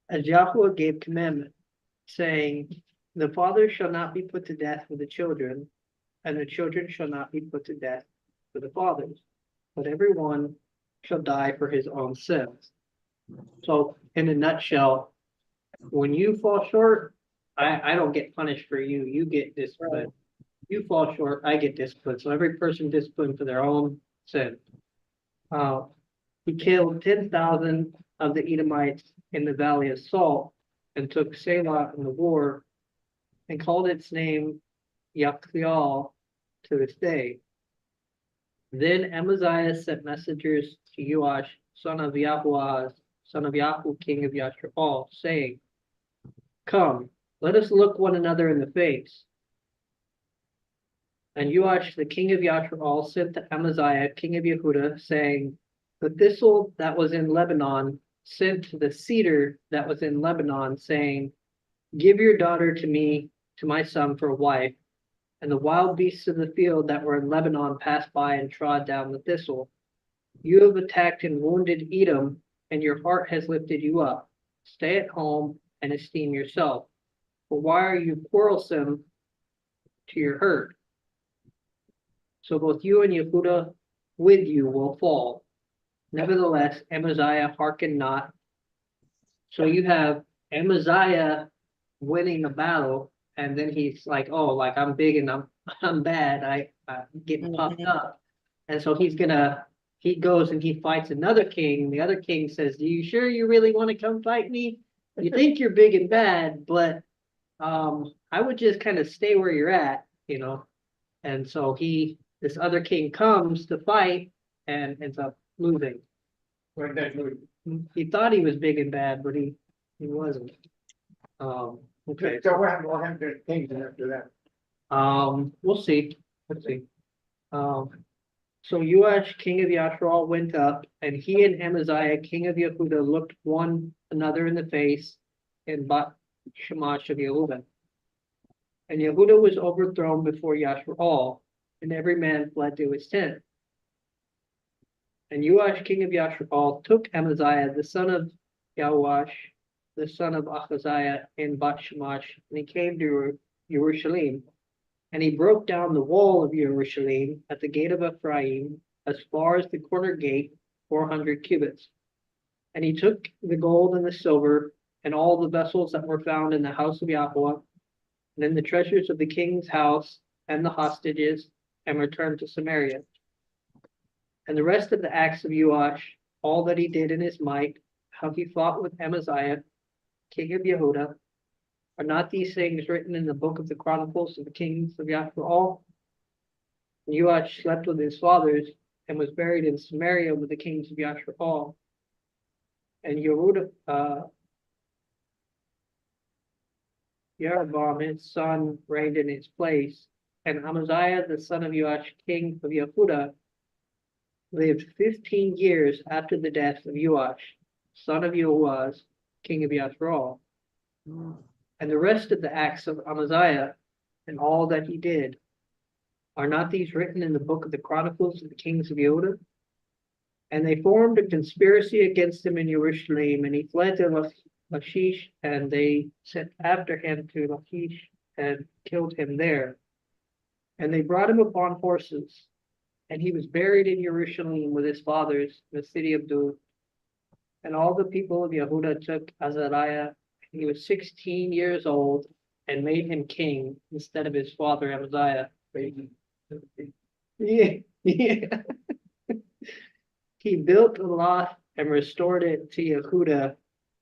As Yahweh gave commandment, saying, the father shall not be put to death with the children, and the children shall not be put to death for the fathers, but everyone shall die for his own sins. So in a nutshell, when you fall short, I don't get punished for you, you get disciplined. You fall short, I get disciplined. So every person disciplined for their own sin. He killed 10,000 of the Edomites in the Valley of Salt and took Selah in the war and called its name Yakleal to this day. Then Amaziah sent messengers to Joash, son of Yahuaz, son of Yahu, king of Yashraal, saying, "Come, let us look one another in the face." And Joash, the king of Yashraal, sent to Amaziah, king of Yehuda, saying, "The thistle that was in Lebanon sent to the cedar that was in Lebanon, saying, Give your daughter to me, to my son for a wife. And the wild beasts of the field that were in Lebanon passed by and trod down the thistle. You have attacked and wounded Edom, and your heart has lifted you up. Stay at home and esteem yourself. For why are you quarrelsome to your hurt? So both you and Yehuda with you will fall. Nevertheless, Amaziah hearkened not. So you have Amaziah winning the battle, and then he's like, "Oh, like I'm big and I'm bad. I'm getting puffed up." And so he goes and he fights another king. The other king says, "Do you sure you really want to come fight me? You think you're big and bad, but I would just kind of stay where you're at, you know." And so this other king comes to fight and ends up losing. He thought he was big and bad, but he wasn't. Okay. So what happened to Kings after that? We'll see. Let's see. So Joash, king of Yashraal, went up, and he and Amaziah, king of Yehuda, looked one another in the face in Bat Shemash of Yehuda. And Yehuda was overthrown before Yashraal, and every man fled to his tent. And Joash, king of Yashraal, took Amaziah, the son of Yahuash, the son of Ahaziah, in Bat Shemash, and he came to Jerusalem. And he broke down the wall of Jerusalem at the gate of Ephraim, as far as the corner gate, 400 cubits. And he took the gold and the silver, and all the vessels that were found in the house of Yahweh, and in the treasures of the king's house, and the hostages, and returned to Samaria. And the rest of the acts of Joash, all that he did in his might, how he fought with Amaziah, king of Yehuda, are not these things written in the book of the Chronicles of the kings of Yashraal? And Joash slept with his fathers and was buried in Samaria with the kings of Yashraal. And Jeroboam, his son, reigned in his place. And Amaziah, the son of Joash, king of Yehuda, lived 15 years after the death of Joash, son of Jehoaz, king of Yashraal. And the rest of the acts of Amaziah and all that he did, are not these written in the book of the Chronicles of the kings of Yehuda? And they formed a conspiracy against him in Jerusalem, and he fled to Lachish, and they sent after him to Lachish and killed him there. And they brought him upon horses, and he was buried in Jerusalem with his fathers in the city of David. And all the people of Yehuda took Azariah, he was 16 years old, and made him king instead of his father Amaziah. Yeah. He built a lot and restored it to Yehuda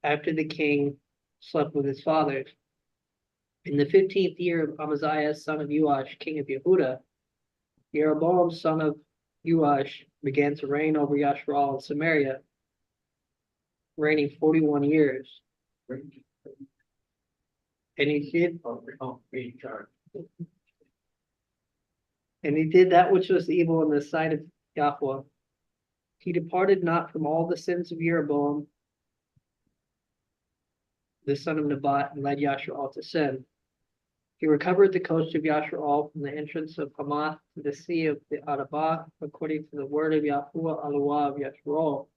after the king slept with his fathers. In the 15th year of Amaziah, son of Joash, king of Yehuda, Jeroboam, son of Joash, began to reign over Yashraal and Samaria, reigning 41 years. And he did that which was evil in the sight of Yahweh. He departed not from all the sins of Jeroboam, the son of Nebat, and led Yashraal to sin. He recovered the coast of Yashraal from the entrance of Hamath to the sea of the Arabah, according to the word of Yahuwah Aluah of Yashraal,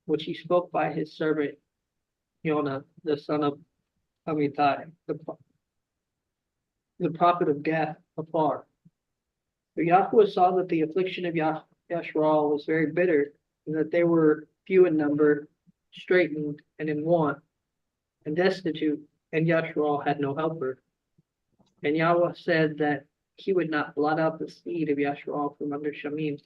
which he spoke by his servant Yonah, the son of Amittai, the prophet of Gath afar. So Yahweh saw that the affliction of Yashral was very bitter, and that they were few in number, straitened, and in want, and destitute, and Yashral had no helper. And Yahweh said that he would not blot out the seed of Yashral from under Shamim.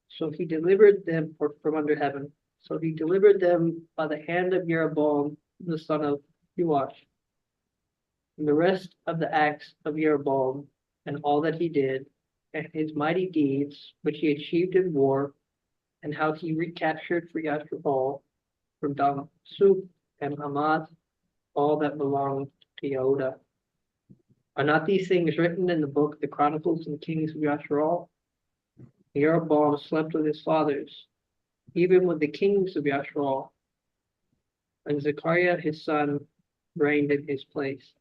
So he delivered them from under heaven. So he delivered them by the hand of Jeroboam, the son of Joash. And the rest of the acts of Jeroboam, and all that he did, and his mighty deeds, which he achieved in war, and how he recaptured for Yashral from Damascus and Hamath all that belonged to Yehuda. Are not these things written in the book, the Chronicles and Kings of Yashral? Jeroboam slept with his fathers, even with the kings of Yashral, and Zechariah his son reigned in his place.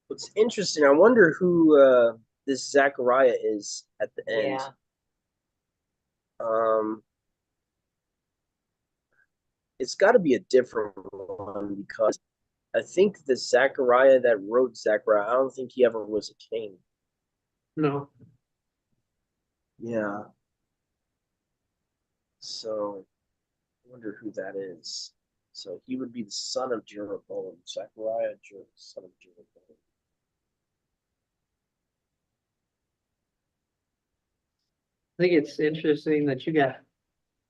What's interesting, I wonder who this Zachariah is at the end. Yeah. It's got to be a different one because I think the Zachariah that wrote Zechariah, I don't think he ever was a king. No. Yeah. So I wonder who that is. So he would be the son of Jeroboam. Zechariah, son of Jeroboam. I think it's interesting that you got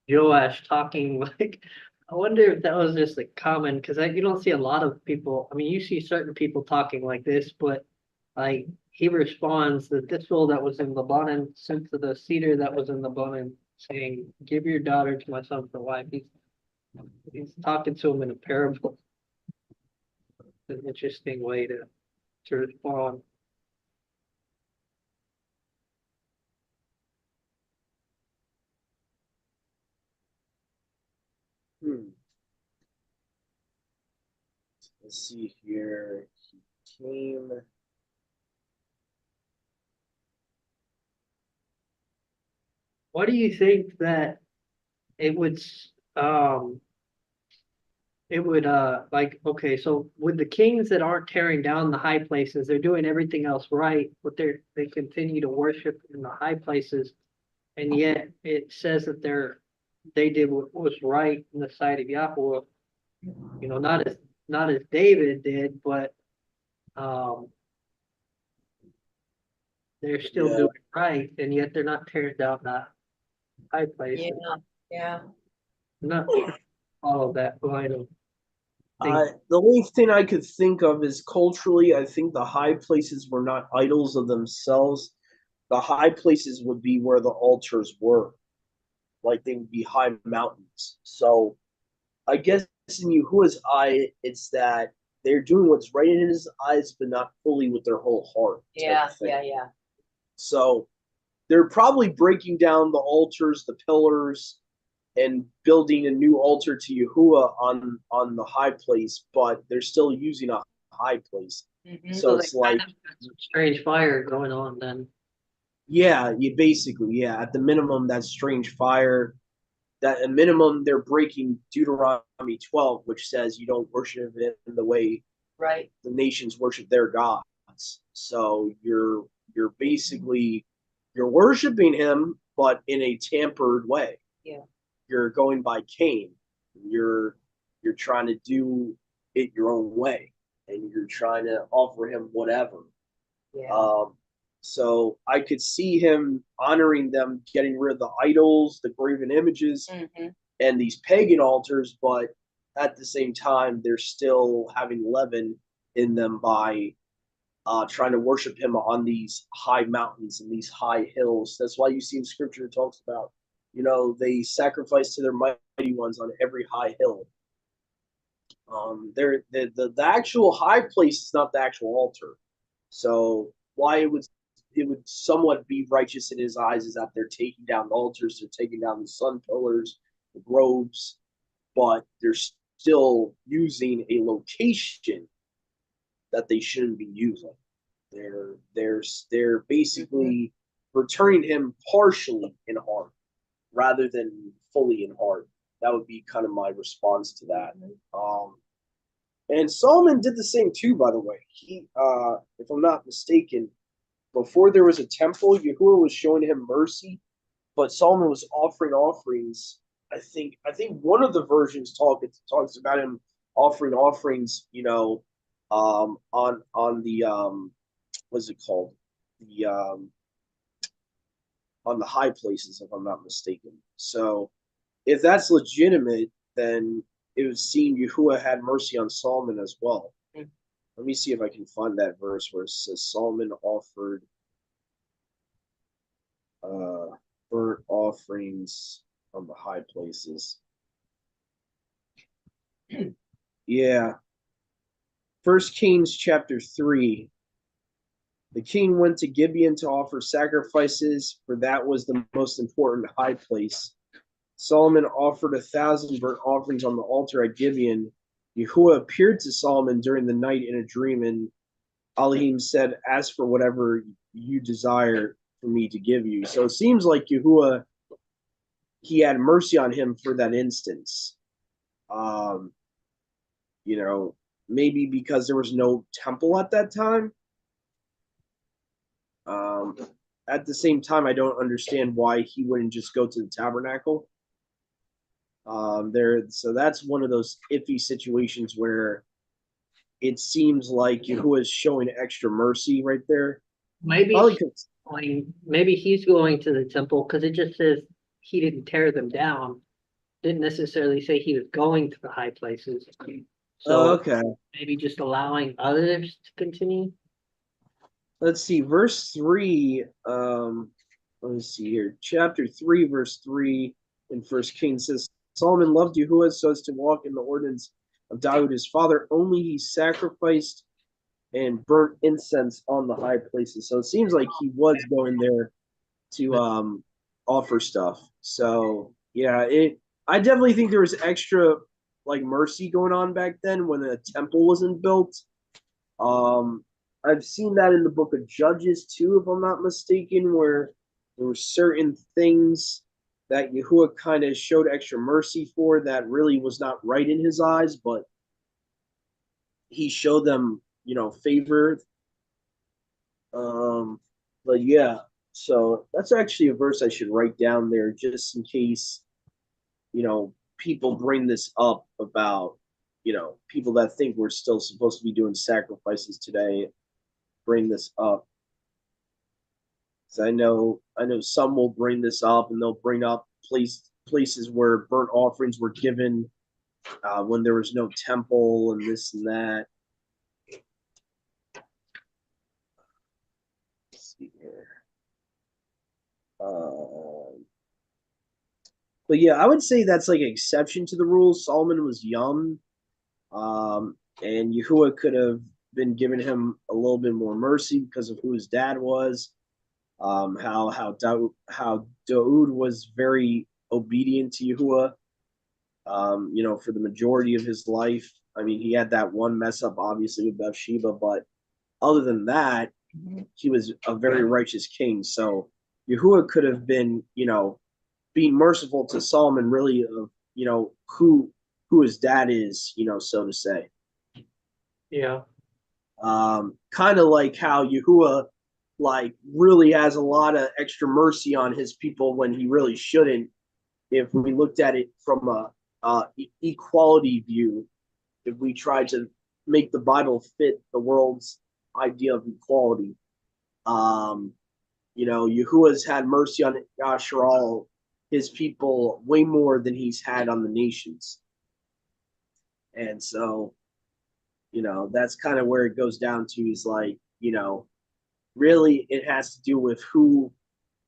Joash talking like, I wonder if that was just like common, because you don't see a lot of people. I mean, you see certain people talking like this, but like he responds that this fool that was in Lebanon sent to the cedar that was in Lebanon, saying, "Give your daughter to my son for wife." He's talking to him in a parable. It's an interesting way to respond. Let's see here. He came. What do you think that it would like, okay, so with the kings that aren't tearing down the high places, they're doing everything else right, but they continue to worship in the high places, and yet it says that they did what was right in the sight of Yahweh. You know, not as David did, but they're still doing right, and yet they're not tearing down the high places. Yeah. Not all of that line of The only thing I could think of is culturally, I think the high places were not idols of themselves. The high places would be where the altars were. Like they would be high mountains. So I guess in Yahuwah's eye, it's that they're doing what's right in his eyes, but not fully with their whole heart. Yeah. So they're probably breaking down the altars, the pillars, and building a new altar to Yahuwah on the high place, but they're still using a high place. Mm-hmm. So it's like some strange fire going on then. Yeah, you basically, at the minimum, that's strange fire. That at minimum, they're breaking Deuteronomy 12, which says you don't worship it in the way Right. the nations worship their gods. So you're basically you're worshiping him, but in a tampered way. Yeah. You're going by Cain. You're trying to do it your own way, and you're trying to offer him whatever. Yeah. So I could see him honoring them, getting rid of the idols, the graven images, and these pagan altars, but at the same time, they're still having leaven in them by trying to worship him on these high mountains and these high hills. That's why you see in scripture it talks about, they sacrifice to their mighty ones on every high hill. The actual high place is not the actual altar. So why it would it would somewhat be righteous in his eyes is that they're taking down the altars, they're taking down the sun pillars, the groves, but they're still using a location that they shouldn't be using. They're basically returning him partially in heart rather than fully in heart. That would be kind of my response to that. And Solomon did the same too, by the way. He, if I'm not mistaken, before there was a temple, Yahuwah was showing him mercy, but Solomon was offering offerings. I think one of the versions talks about him offering offerings, on the what's it called? The on the high places, if I'm not mistaken. So if that's legitimate, then it would seem Yahuwah had mercy on Solomon as well. Let me see if I can find that verse where it says Solomon offered burnt offerings on the high places. Yeah. 1 Kings chapter 3. The king went to Gibeon to offer sacrifices, for that was the most important high place. Solomon offered 1,000 burnt offerings on the altar at Gibeon. Yahuwah appeared to Solomon during the night in a dream, and Elohim said, "Ask for whatever you desire for me to give you." So it seems like Yahuwah, he had mercy on him for that instance. Maybe because there was no temple at that time. At the same time, I don't understand why he wouldn't just go to the tabernacle. So that's one of those iffy situations where it seems like Yahuwah is showing extra mercy right there. Maybe Probably maybe he's going to the temple because it just says he didn't tear them down. Didn't necessarily say he was going to the high places. So okay. maybe just allowing others to continue. Let's see, verse 3. Let me see here. Chapter 3, verse 3 in First Kings says, Solomon loved Yahuwah so as to walk in the ordinance of David his father. Only he sacrificed and burnt incense on the high places. So it seems like he was going there to offer stuff. So yeah, I definitely think there was extra like mercy going on back then when a temple wasn't built. I've seen that in the book of Judges too, if I'm not mistaken, where there were certain things that Yahuwah kind of showed extra mercy for that really was not right in his eyes, but he showed them, favor. But yeah, so that's actually a verse I should write down there just in case, people bring this up about, people that think we're still supposed to be doing sacrifices today, bring this up. So I know some will bring this up and they'll bring up places where burnt offerings were given when there was no temple and this and that. Let's see here. But yeah, I would say that's like an exception to the rules. Solomon was young, and Yahuwah could have been giving him a little bit more mercy because of who his dad was. How Daud was very obedient to Yahuwah, for the majority of his life. I mean, he had that one mess up, obviously, with Bathsheba, but other than that, he was a very righteous king. So Yahuwah could have been, being merciful to Solomon, really, of, who his dad is, so to say. Yeah. Kind of like how Yahuwah really has a lot of extra mercy on his people when he really shouldn't. If we looked at it from a equality view, if we tried to make the Bible fit the world's idea of equality, Yahuwah's had mercy on Yasharal, his people, way more than he's had on the nations. And so, that's kind of where it goes down to is really it has to do with who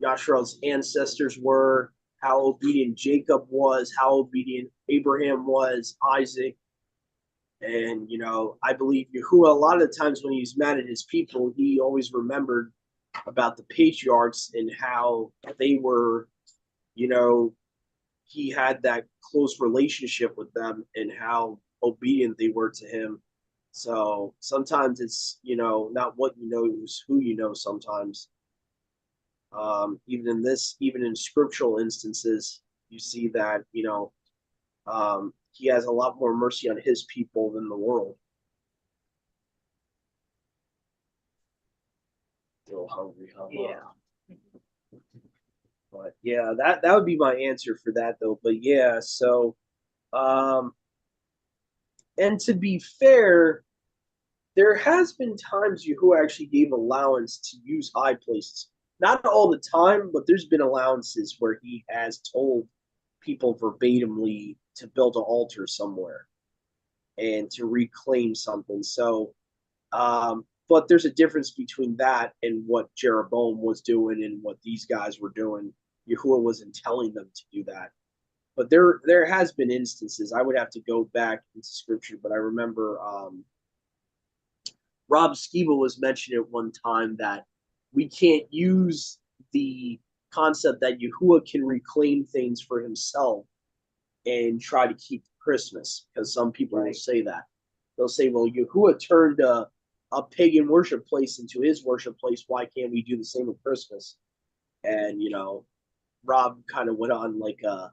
Yasharal's ancestors were, how obedient Jacob was, how obedient Abraham was, Isaac. And, I believe Yahuwah, a lot of the times when he was mad at his people, he always remembered about the patriarchs and how they were, you know, he had that close relationship with them and how obedient they were to him. So sometimes it's, not what you know, it's who you know sometimes. Even in scriptural instances, you see that, he has a lot more mercy on his people than the world. Still hungry, huh? Yeah. But yeah, that would be my answer for that though. But yeah, so and to be fair, there has been times who actually gave allowance to use high places. Not all the time, but there's been allowances where he has told people verbatimly to build an altar somewhere and to reclaim something. So, but there's a difference between that and what Jeroboam was doing and what these guys were doing. Yahuwah wasn't telling them to do that. But there has been instances. I would have to go back into scripture, but I remember Rob Skiba was mentioning at one time that we can't use the concept that Yahuwah can reclaim things for himself and try to keep Christmas, because some people will say that. They'll say, well, Yahuwah turned a pagan worship place into his worship place. Why can't we do the same with Christmas? And, Rob kind of went on like a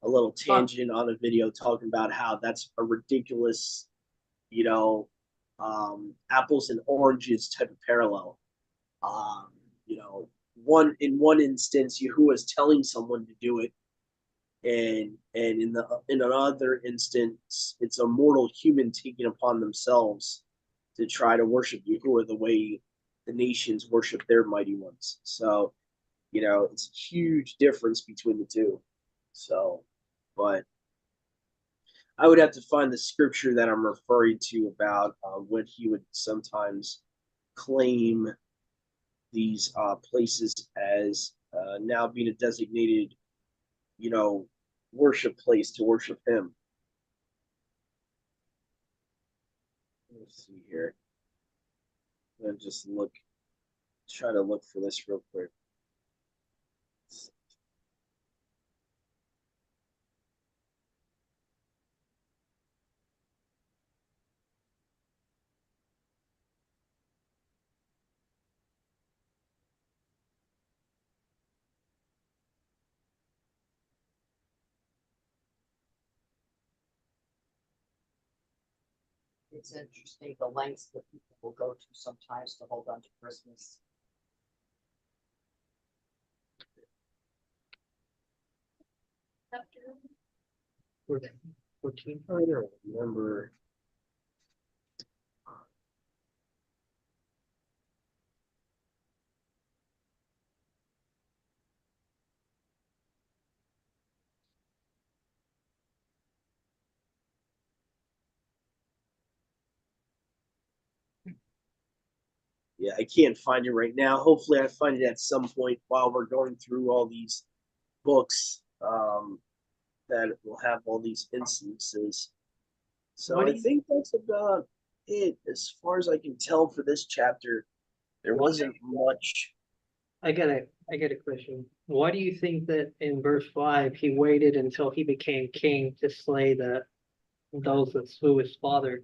little tangent on a video talking about how that's a ridiculous, you know, apples and oranges type of parallel. Um, one instance, Yahuwah is telling someone to do it, and in another instance, it's a mortal human taking upon themselves to try to worship Yahuwah the way the nations worship their mighty ones. So, it's a huge difference between the two. So, but I would have to find the scripture that I'm referring to about when he would sometimes claim these places as now being a designated, you know, worship place to worship him. Let's see here. I'm gonna just try to look for this real quick. It's interesting the lengths that people will go to sometimes to hold on to Christmas. Fourteen. 14. I don't remember. Yeah, I can't find it right now. Hopefully, I find it at some point while we're going through all these books that will have all these instances. So I think that's about it as far as I can tell for this chapter. There wasn't much. I got a question. Why do you think that in verse 5 he waited until he became king to slay those that slew his father?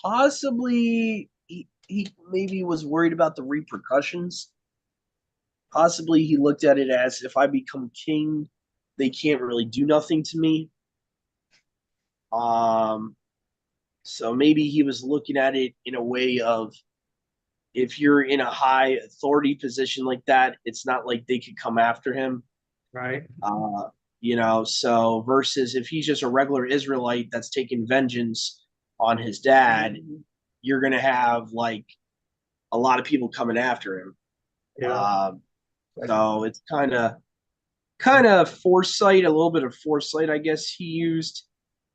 Possibly he maybe was worried about the repercussions. Possibly he looked at it as, if I become king, they can't really do nothing to me. So maybe he was looking at it in a way of, if you're in a high authority position like that, it's not like they could come after him. Right. So versus if he's just a regular Israelite that's taking vengeance on his dad, you're going to have like a lot of people coming after him. Yeah. So it's kind of foresight, a little bit of foresight, I guess he used.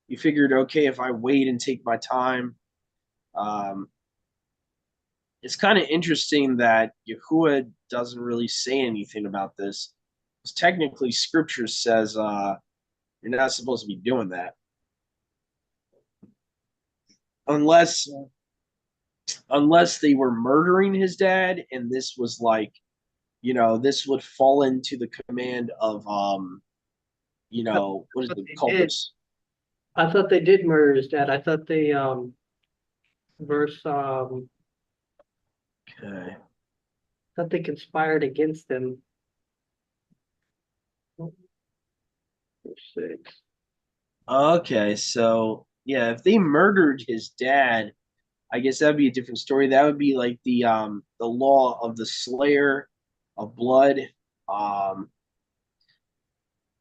He figured, okay, if I wait and take my time, it's kind of interesting that Yahuwah doesn't really say anything about this. Because technically, Scripture says you're not supposed to be doing that, unless unless they were murdering his dad, and this was like, this would fall into the command of what is But the they did. culpris? I thought they did murder his dad. I thought they verse Okay. thought they conspired against him. Verse 6. Okay, so yeah, if they murdered his dad, I guess that'd be a different story. That would be like the law of the slayer of blood. Um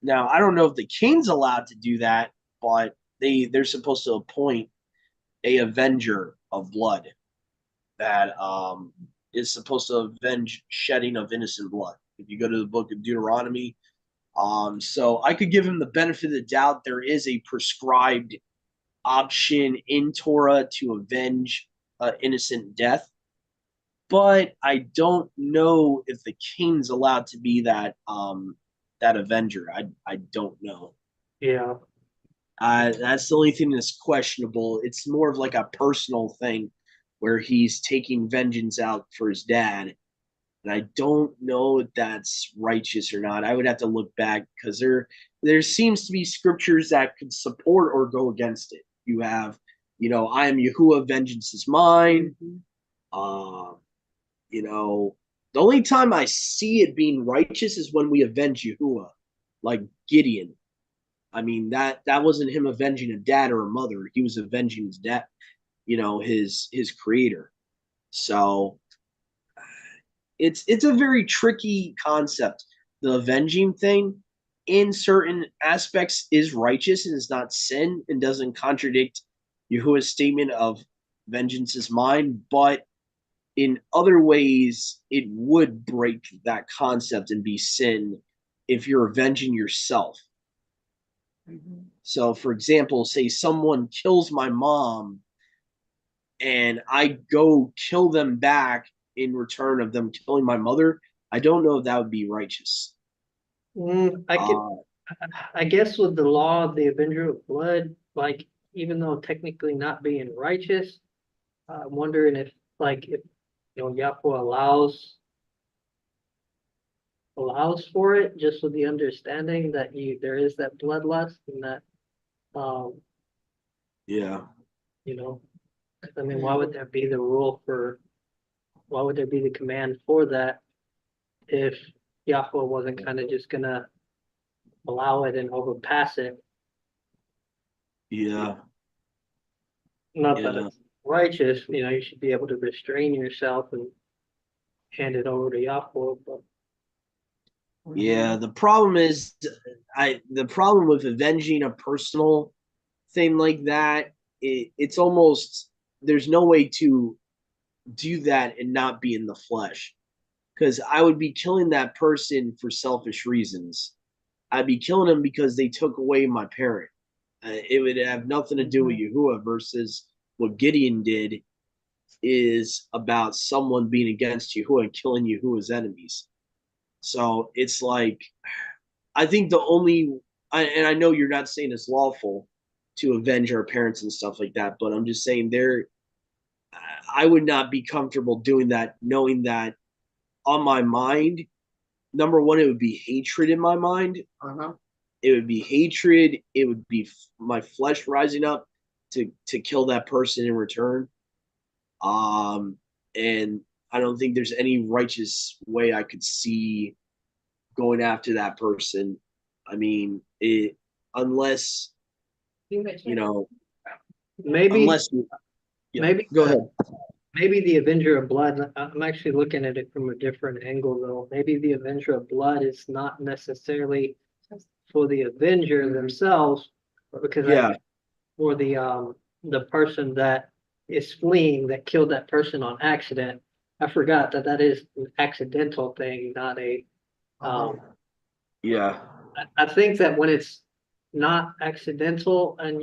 Now I don't know if the king's allowed to do that, but they're supposed to appoint a avenger of blood that is supposed to avenge shedding of innocent blood. If you go to the book of Deuteronomy, so I could give him the benefit of the doubt. There is a prescribed option in Torah to avenge innocent death, but I don't know if the king's allowed to be that avenger. I don't know. Yeah. That's the only thing that's questionable. It's more of like a personal thing where he's taking vengeance out for his dad. And I don't know if that's righteous or not. I would have to look back because there seems to be scriptures that could support or go against it. You have, I am Yahuwah, vengeance is mine. Uh, the only time I see it being righteous is when we avenge Yahuwah, like Gideon. I mean that wasn't him avenging a dad or a mother. He was avenging his dad, his creator. So it's a very tricky concept. The avenging thing in certain aspects is righteous and is not sin and doesn't contradict Yahuwah's statement of vengeance is mine, but in other ways it would break that concept and be sin if you're avenging yourself. So, for example, say someone kills my mom and I go kill them back in return of them killing my mother. I don't know if that would be righteous. I could, I guess with the law of the Avenger of Blood, like even though technically not being righteous, I'm wondering if if Yahweh allows for it, just with the understanding that there is that bloodlust and that um Yeah. you know I mean, why would there be the rule for why would there be the command for that if Yahweh wasn't kind of just gonna allow it and overpass it? Yeah. Not that Yeah. it's righteous, you should be able to restrain yourself and hand it over to Yahweh, but Yeah. The problem is, the problem with avenging a personal thing like that, it's almost there's no way to do that and not be in the flesh. Because I would be killing that person for selfish reasons. I'd be killing them because they took away my parent. It would have nothing to do with Yahuwah versus what Gideon did is about someone being against Yahuwah and killing Yahuwah's enemies. So it's like, I think and I know you're not saying it's lawful to avenge our parents and stuff like that, but I'm just saying I would not be comfortable doing that, knowing that on my mind, number one, it would be hatred in my mind. It would be hatred. It would be my flesh rising up to kill that person in return. And I don't think there's any righteous way I could see going after that person. I mean, unless maybe unless yeah, maybe go ahead. maybe the Avenger of Blood, I'm actually looking at it from a different angle though. Maybe the Avenger of Blood is not necessarily for the Avenger themselves, but because Yeah, for the person that is fleeing that killed that person on accident. I forgot that is an accidental thing, not a yeah, I think that when it's not accidental and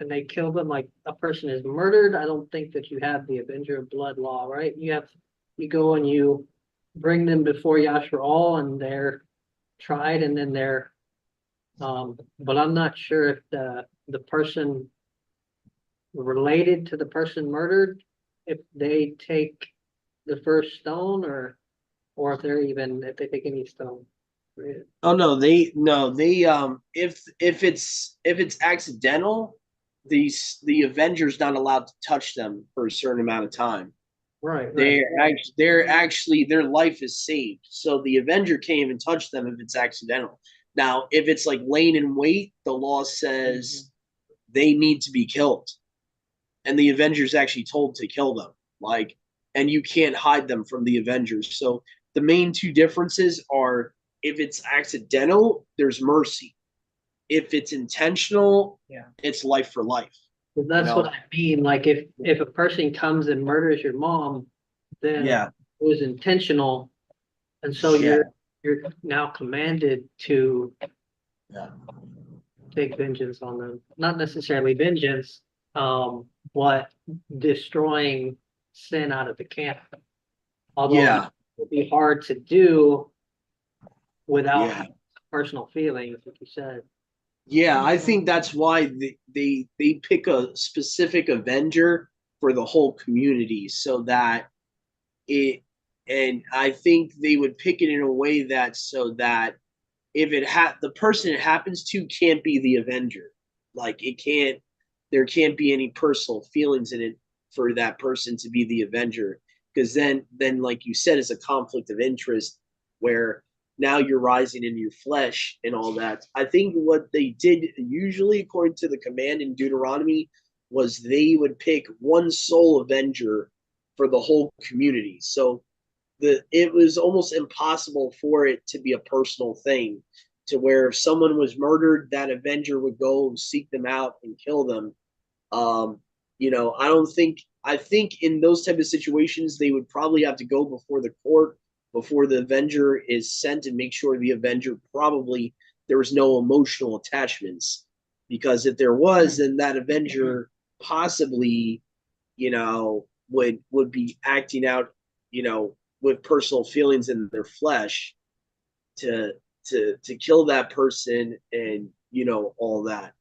they kill them, like a person is murdered, I don't think that you have the Avenger of Blood law, right? You go and you bring them before Yashar and they're tried and then they're but I'm not sure if the person related to the person murdered if they take the first stone or if they take any stone. Oh no, if it's accidental, the Avengers not allowed to touch them for a certain amount of time. Right, right. They're actually their life is saved. So the Avenger can't even touch them if it's accidental. Now, if it's like laying in wait, the law says they need to be killed. And the Avengers actually told to kill them. Like, and you can't hide them from the Avengers. So the main two differences are if it's accidental, there's mercy. If it's intentional, Yeah. it's life for life. Well, that's what I mean, like if a person comes and murders your mom, then Yeah. it was intentional. And so Yeah. you're now commanded to Yeah. take vengeance on them. Not necessarily vengeance, but destroying sin out of the camp. Although Yeah. it would be hard to do without Yeah. personal feelings, like you said. Yeah, I think that's why they pick a specific Avenger for the whole community so that it and I think they would pick it in a way that so that if the person it happens to can't be the Avenger. Like it can't there can't be any personal feelings in it for that person to be the Avenger. Because then like you said, it's a conflict of interest where now you're rising in your flesh and all that. I think what they did usually, according to the command in Deuteronomy, was they would pick one sole Avenger for the whole community. So it was almost impossible for it to be a personal thing to where if someone was murdered, that Avenger would go seek them out and kill them. Um, I think in those type of situations they would probably have to go before the court before the Avenger is sent and make sure the Avenger probably there was no emotional attachments. Because if there was, then that Avenger possibly, would be acting out, with personal feelings in their flesh to to kill that person and all that.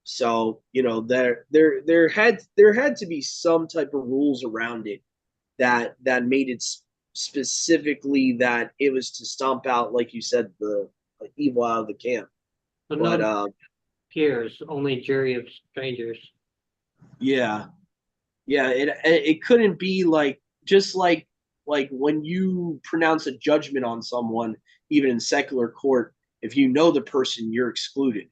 So there had to be some type of rules around it that made it specifically that it was to stomp out, like you said, the evil out of the camp. But But no peers, only jury of strangers. yeah, yeah, it couldn't be like just like when you pronounce a judgment on someone, even in secular court, if you know the person, you're excluded.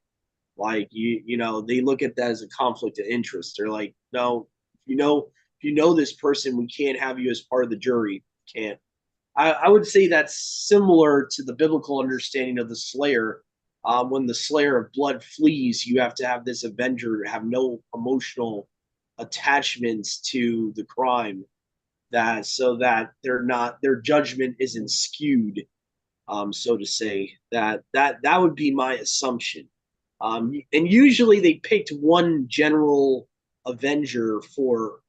Like they look at that as a conflict of interest. They're like, no, if you know this person, we can't have you as part of the jury. Can't. I would say that's similar to the biblical understanding of the Slayer. When the Slayer of blood flees, you have to have this Avenger have no emotional attachments to the crime, that so that their judgment isn't skewed, so to say. That would be my assumption. And usually they picked one general Avenger for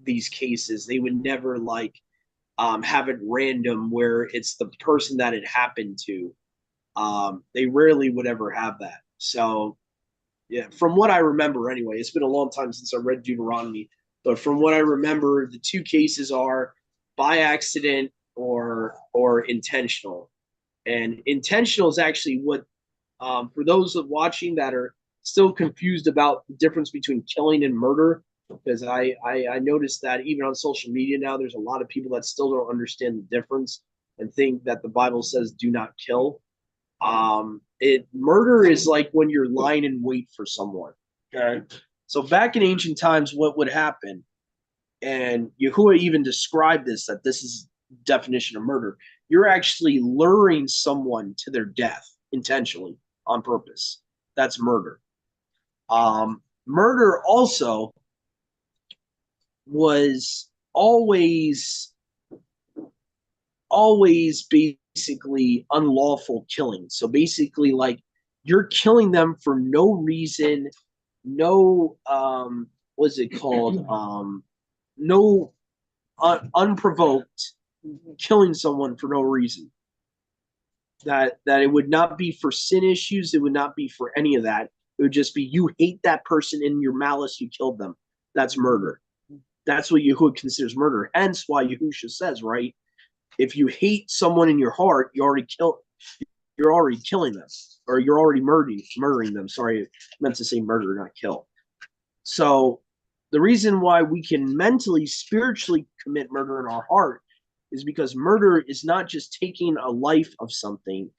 these cases. They would never have it random where it's the person that it happened to. They rarely would ever have that. So yeah, from what I remember anyway, it's been a long time since I read Deuteronomy, but from what I remember, the two cases are by accident or intentional. And intentional is actually what, for those of watching that are still confused about the difference between killing and murder, because I noticed that even on social media now, there's a lot of people that still don't understand the difference and think that the Bible says do not kill. Murder is like when you're lying in wait for someone. Okay. So back in ancient times, what would happen? And Yahuwah even described this, that this is definition of murder. You're actually luring someone to their death intentionally on purpose. That's murder. Murder also was always basically unlawful killing. So basically, like you're killing them for no reason, no what's it called? No unprovoked killing someone for no reason. That it would not be for sin issues, it would not be for any of that. It would just be you hate that person in your malice, you killed them. That's murder. That's what Yahuwah considers murder. Hence why Yahusha says, right, if you hate someone in your heart, you're already killing them, or you're already murdering them. Sorry, I meant to say murder, not kill. So the reason why we can mentally, spiritually commit murder in our heart is because murder is not just taking a life of something.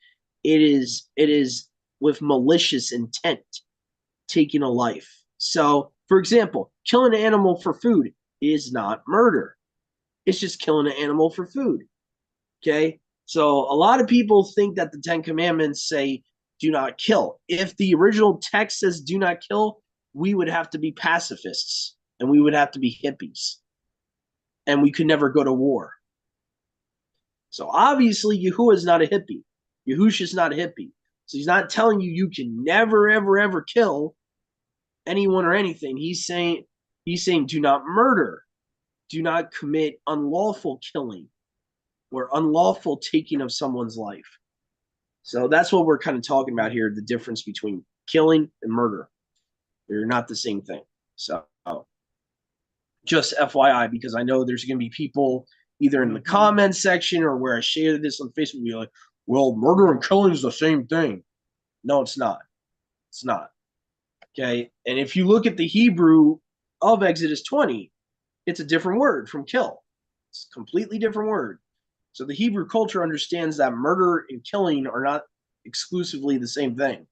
It is with malicious intent taking a life. So, for example, killing an animal for food is not murder. It's just killing an animal for food. Okay? So, a lot of people think that the 10 Commandments say do not kill. If the original text says do not kill, we would have to be pacifists and we would have to be hippies. And we could never go to war. So, obviously, Yahuwah is not a hippie. Yahusha is not a hippie. So, he's not telling you you can never, ever, ever kill anyone or anything. He's saying do not murder, do not commit unlawful killing or unlawful taking of someone's life. So that's what we're kind of talking about here, the difference between killing and murder. They're not the same thing. So just FYI, because I know there's going to be people either in the comment section or where I shared this on Facebook, be like, well, murder and killing is the same thing. No, it's not. It's not. Okay. And if you look at the Hebrew of Exodus 20, it's a different word from kill. It's a completely different word. So the Hebrew culture understands that murder and killing are not exclusively the same thing.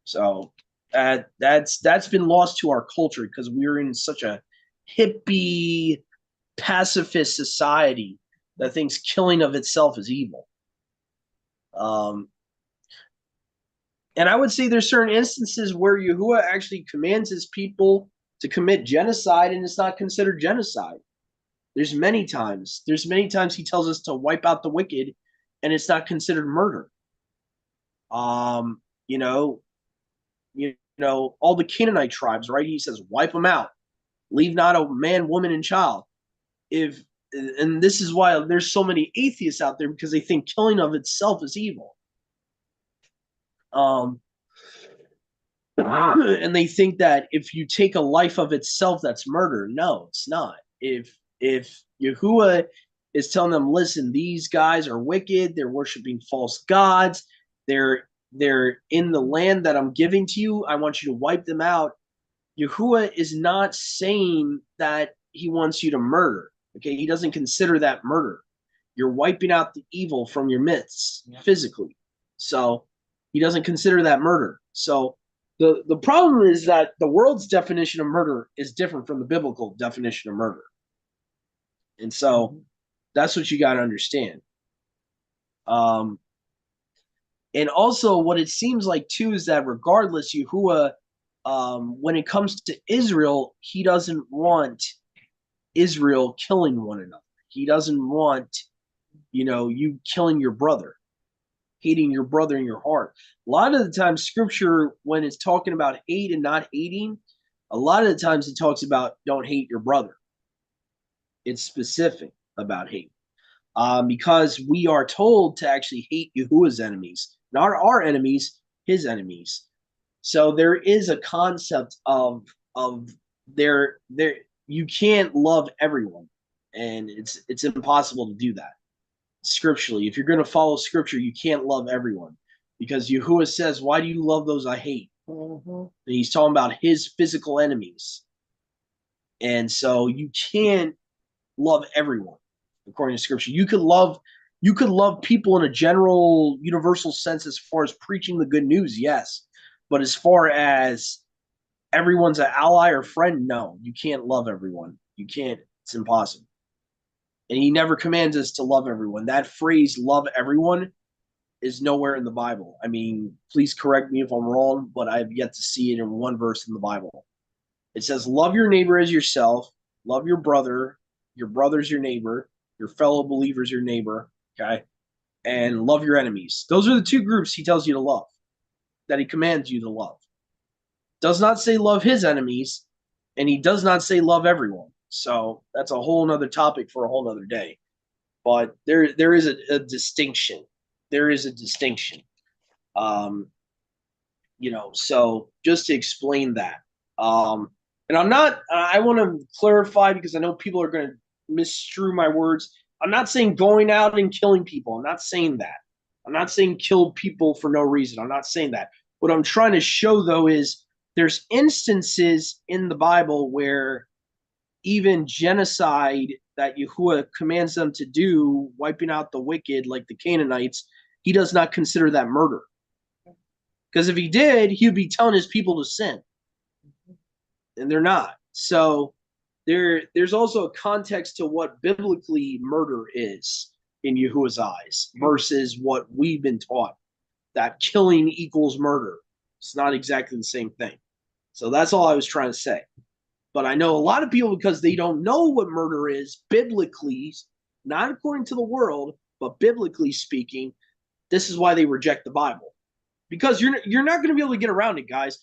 So that's been lost to our culture because we're in such a hippie, pacifist society that thinks killing of itself is evil. And I would say there's certain instances where Yahuwah actually commands his people to commit genocide, and it's not considered genocide. There's many times he tells us to wipe out the wicked, and it's not considered murder. You know, all the Canaanite tribes, right? He says, wipe them out. Leave not a man, woman, and child. And this is why there's so many atheists out there, because they think killing of itself is evil. And they think that if you take a life of itself, that's murder. No, it's not. If Yahuwah is telling them, listen, these guys are wicked, they're worshiping false gods, they're in the land that I'm giving to you, I want you to wipe them out. Yahuwah is not saying that he wants you to murder. Okay, he doesn't consider that murder. You're wiping out the evil from your midst physically. So he doesn't consider that murder. So the problem is that the world's definition of murder is different from the biblical definition of murder. And so that's what you got to understand. And also what it seems like too is that regardless, Yahuwah, when it comes to Israel, he doesn't want Israel killing one another. He doesn't want, you killing your brother, hating your brother in your heart. A lot of the times scripture, when it's talking about hate and not hating, a lot of the times it talks about don't hate your brother. It's specific about hate. Because we are told to actually hate Yahuwah's enemies, not our enemies, his enemies. So there is a concept of there you can't love everyone, and it's impossible to do that scripturally. If you're going to follow scripture, you can't love everyone, because Yahuwah says, why do you love those I hate? And he's talking about his physical enemies. And so you can't love everyone according to scripture. You could love people in a general universal sense as far as preaching the good news, yes. But as far as everyone's an ally or friend, no, you can't love everyone. You can't. It's impossible. And he never commands us to love everyone. That phrase, love everyone, is nowhere in the Bible. I mean, please correct me if I'm wrong, but I've yet to see it in one verse in the Bible. It says, love your neighbor as yourself, love your brother's your neighbor, your fellow believer's your neighbor, okay? And love your enemies. Those are the two groups he tells you to love, that he commands you to love. Does not say love his enemies, and he does not say love everyone. So that's a whole nother topic for a whole nother day. But there is a distinction. There is a distinction. So just to explain that. And I'm not, I want to clarify because I know people are going to misstrew my words. I'm not saying going out and killing people. I'm not saying that. I'm not saying kill people for no reason. I'm not saying that. What I'm trying to show, though, is there's instances in the Bible where even genocide that Yahuwah commands them to do, wiping out the wicked like the Canaanites, he does not consider that murder. Because if he did, he would be telling his people to sin. And they're not. So there's also a context to what biblically murder is in Yahuwah's eyes versus what we've been taught, that killing equals murder. It's not exactly the same thing. So that's all I was trying to say. But I know a lot of people, because they don't know what murder is biblically, not according to the world, but biblically speaking, this is why they reject the Bible. Because you're not going to be able to get around it, guys.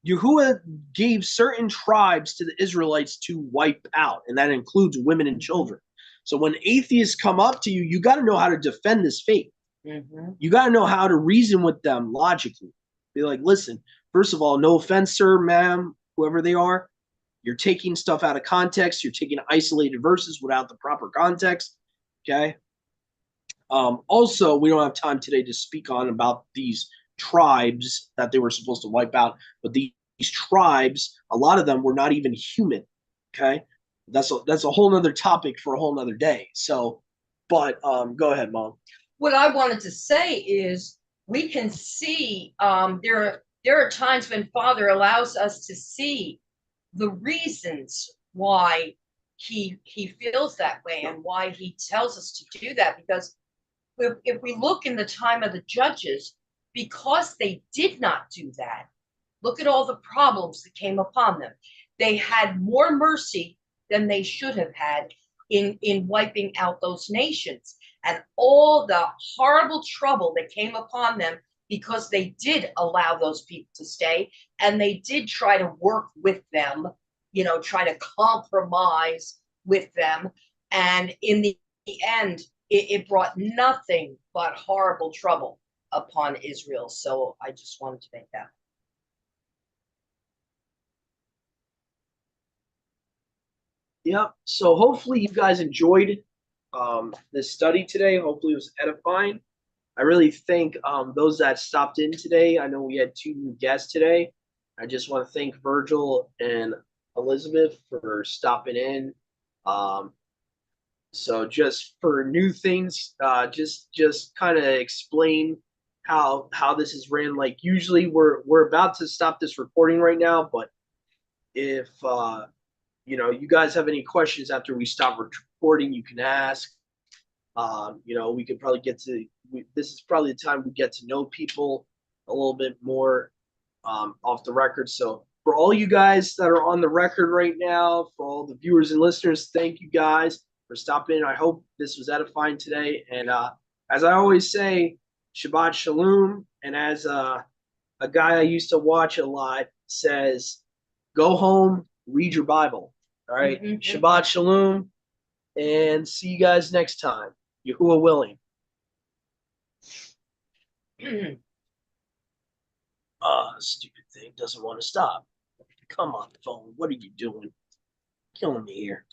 Yahuwah gave certain tribes to the Israelites to wipe out, and that includes women and children. So when atheists come up to you, you got to know how to defend this faith. Mhm. You got to know how to reason with them logically. Be like, listen, first of all, no offense, sir, ma'am, whoever they are, you're taking stuff out of context. You're taking isolated verses without the proper context. Okay. Also, we don't have time today to speak on about these tribes that they were supposed to wipe out, but these tribes, a lot of them were not even human. Okay, that's a whole nother topic for a whole nother day. So, but go ahead, Mom. What I wanted to say is we can see there are times when Father allows us to see the reasons why he feels that way and why he tells us to do that. Because if we look in the time of the judges, because they did not do that, look at all the problems that came upon them. They had more mercy than they should have had in wiping out those nations, and all the horrible trouble that came upon them because they did allow those people to stay, and they did try to work with them, try to compromise with them. And in the end, it brought nothing but horrible trouble upon Israel. So I just wanted to make that. Yep. So hopefully you guys enjoyed this study today. Hopefully it was edifying. I really thank those that stopped in today. I know we had 2 new guests today. I just want to thank Virgil and Elizabeth for stopping in. So just for new things, just kind of explain how this is ran. Like usually we're about to stop this recording right now, but if you guys have any questions after we stop recording, you can ask. We could probably this is probably the time we get to know people a little bit more off the record. So for all you guys that are on the record right now, for all the viewers and listeners, thank you guys for stopping in. I hope this was edifying today. And as I always say, Shabbat Shalom. And as a guy I used to watch a lot says, go home, read your Bible. All right. Mhm. Shabbat Shalom. And see you guys next time. Yahuwah willing. Stupid thing doesn't want to stop. Come on, phone. What are you doing? Killing me here.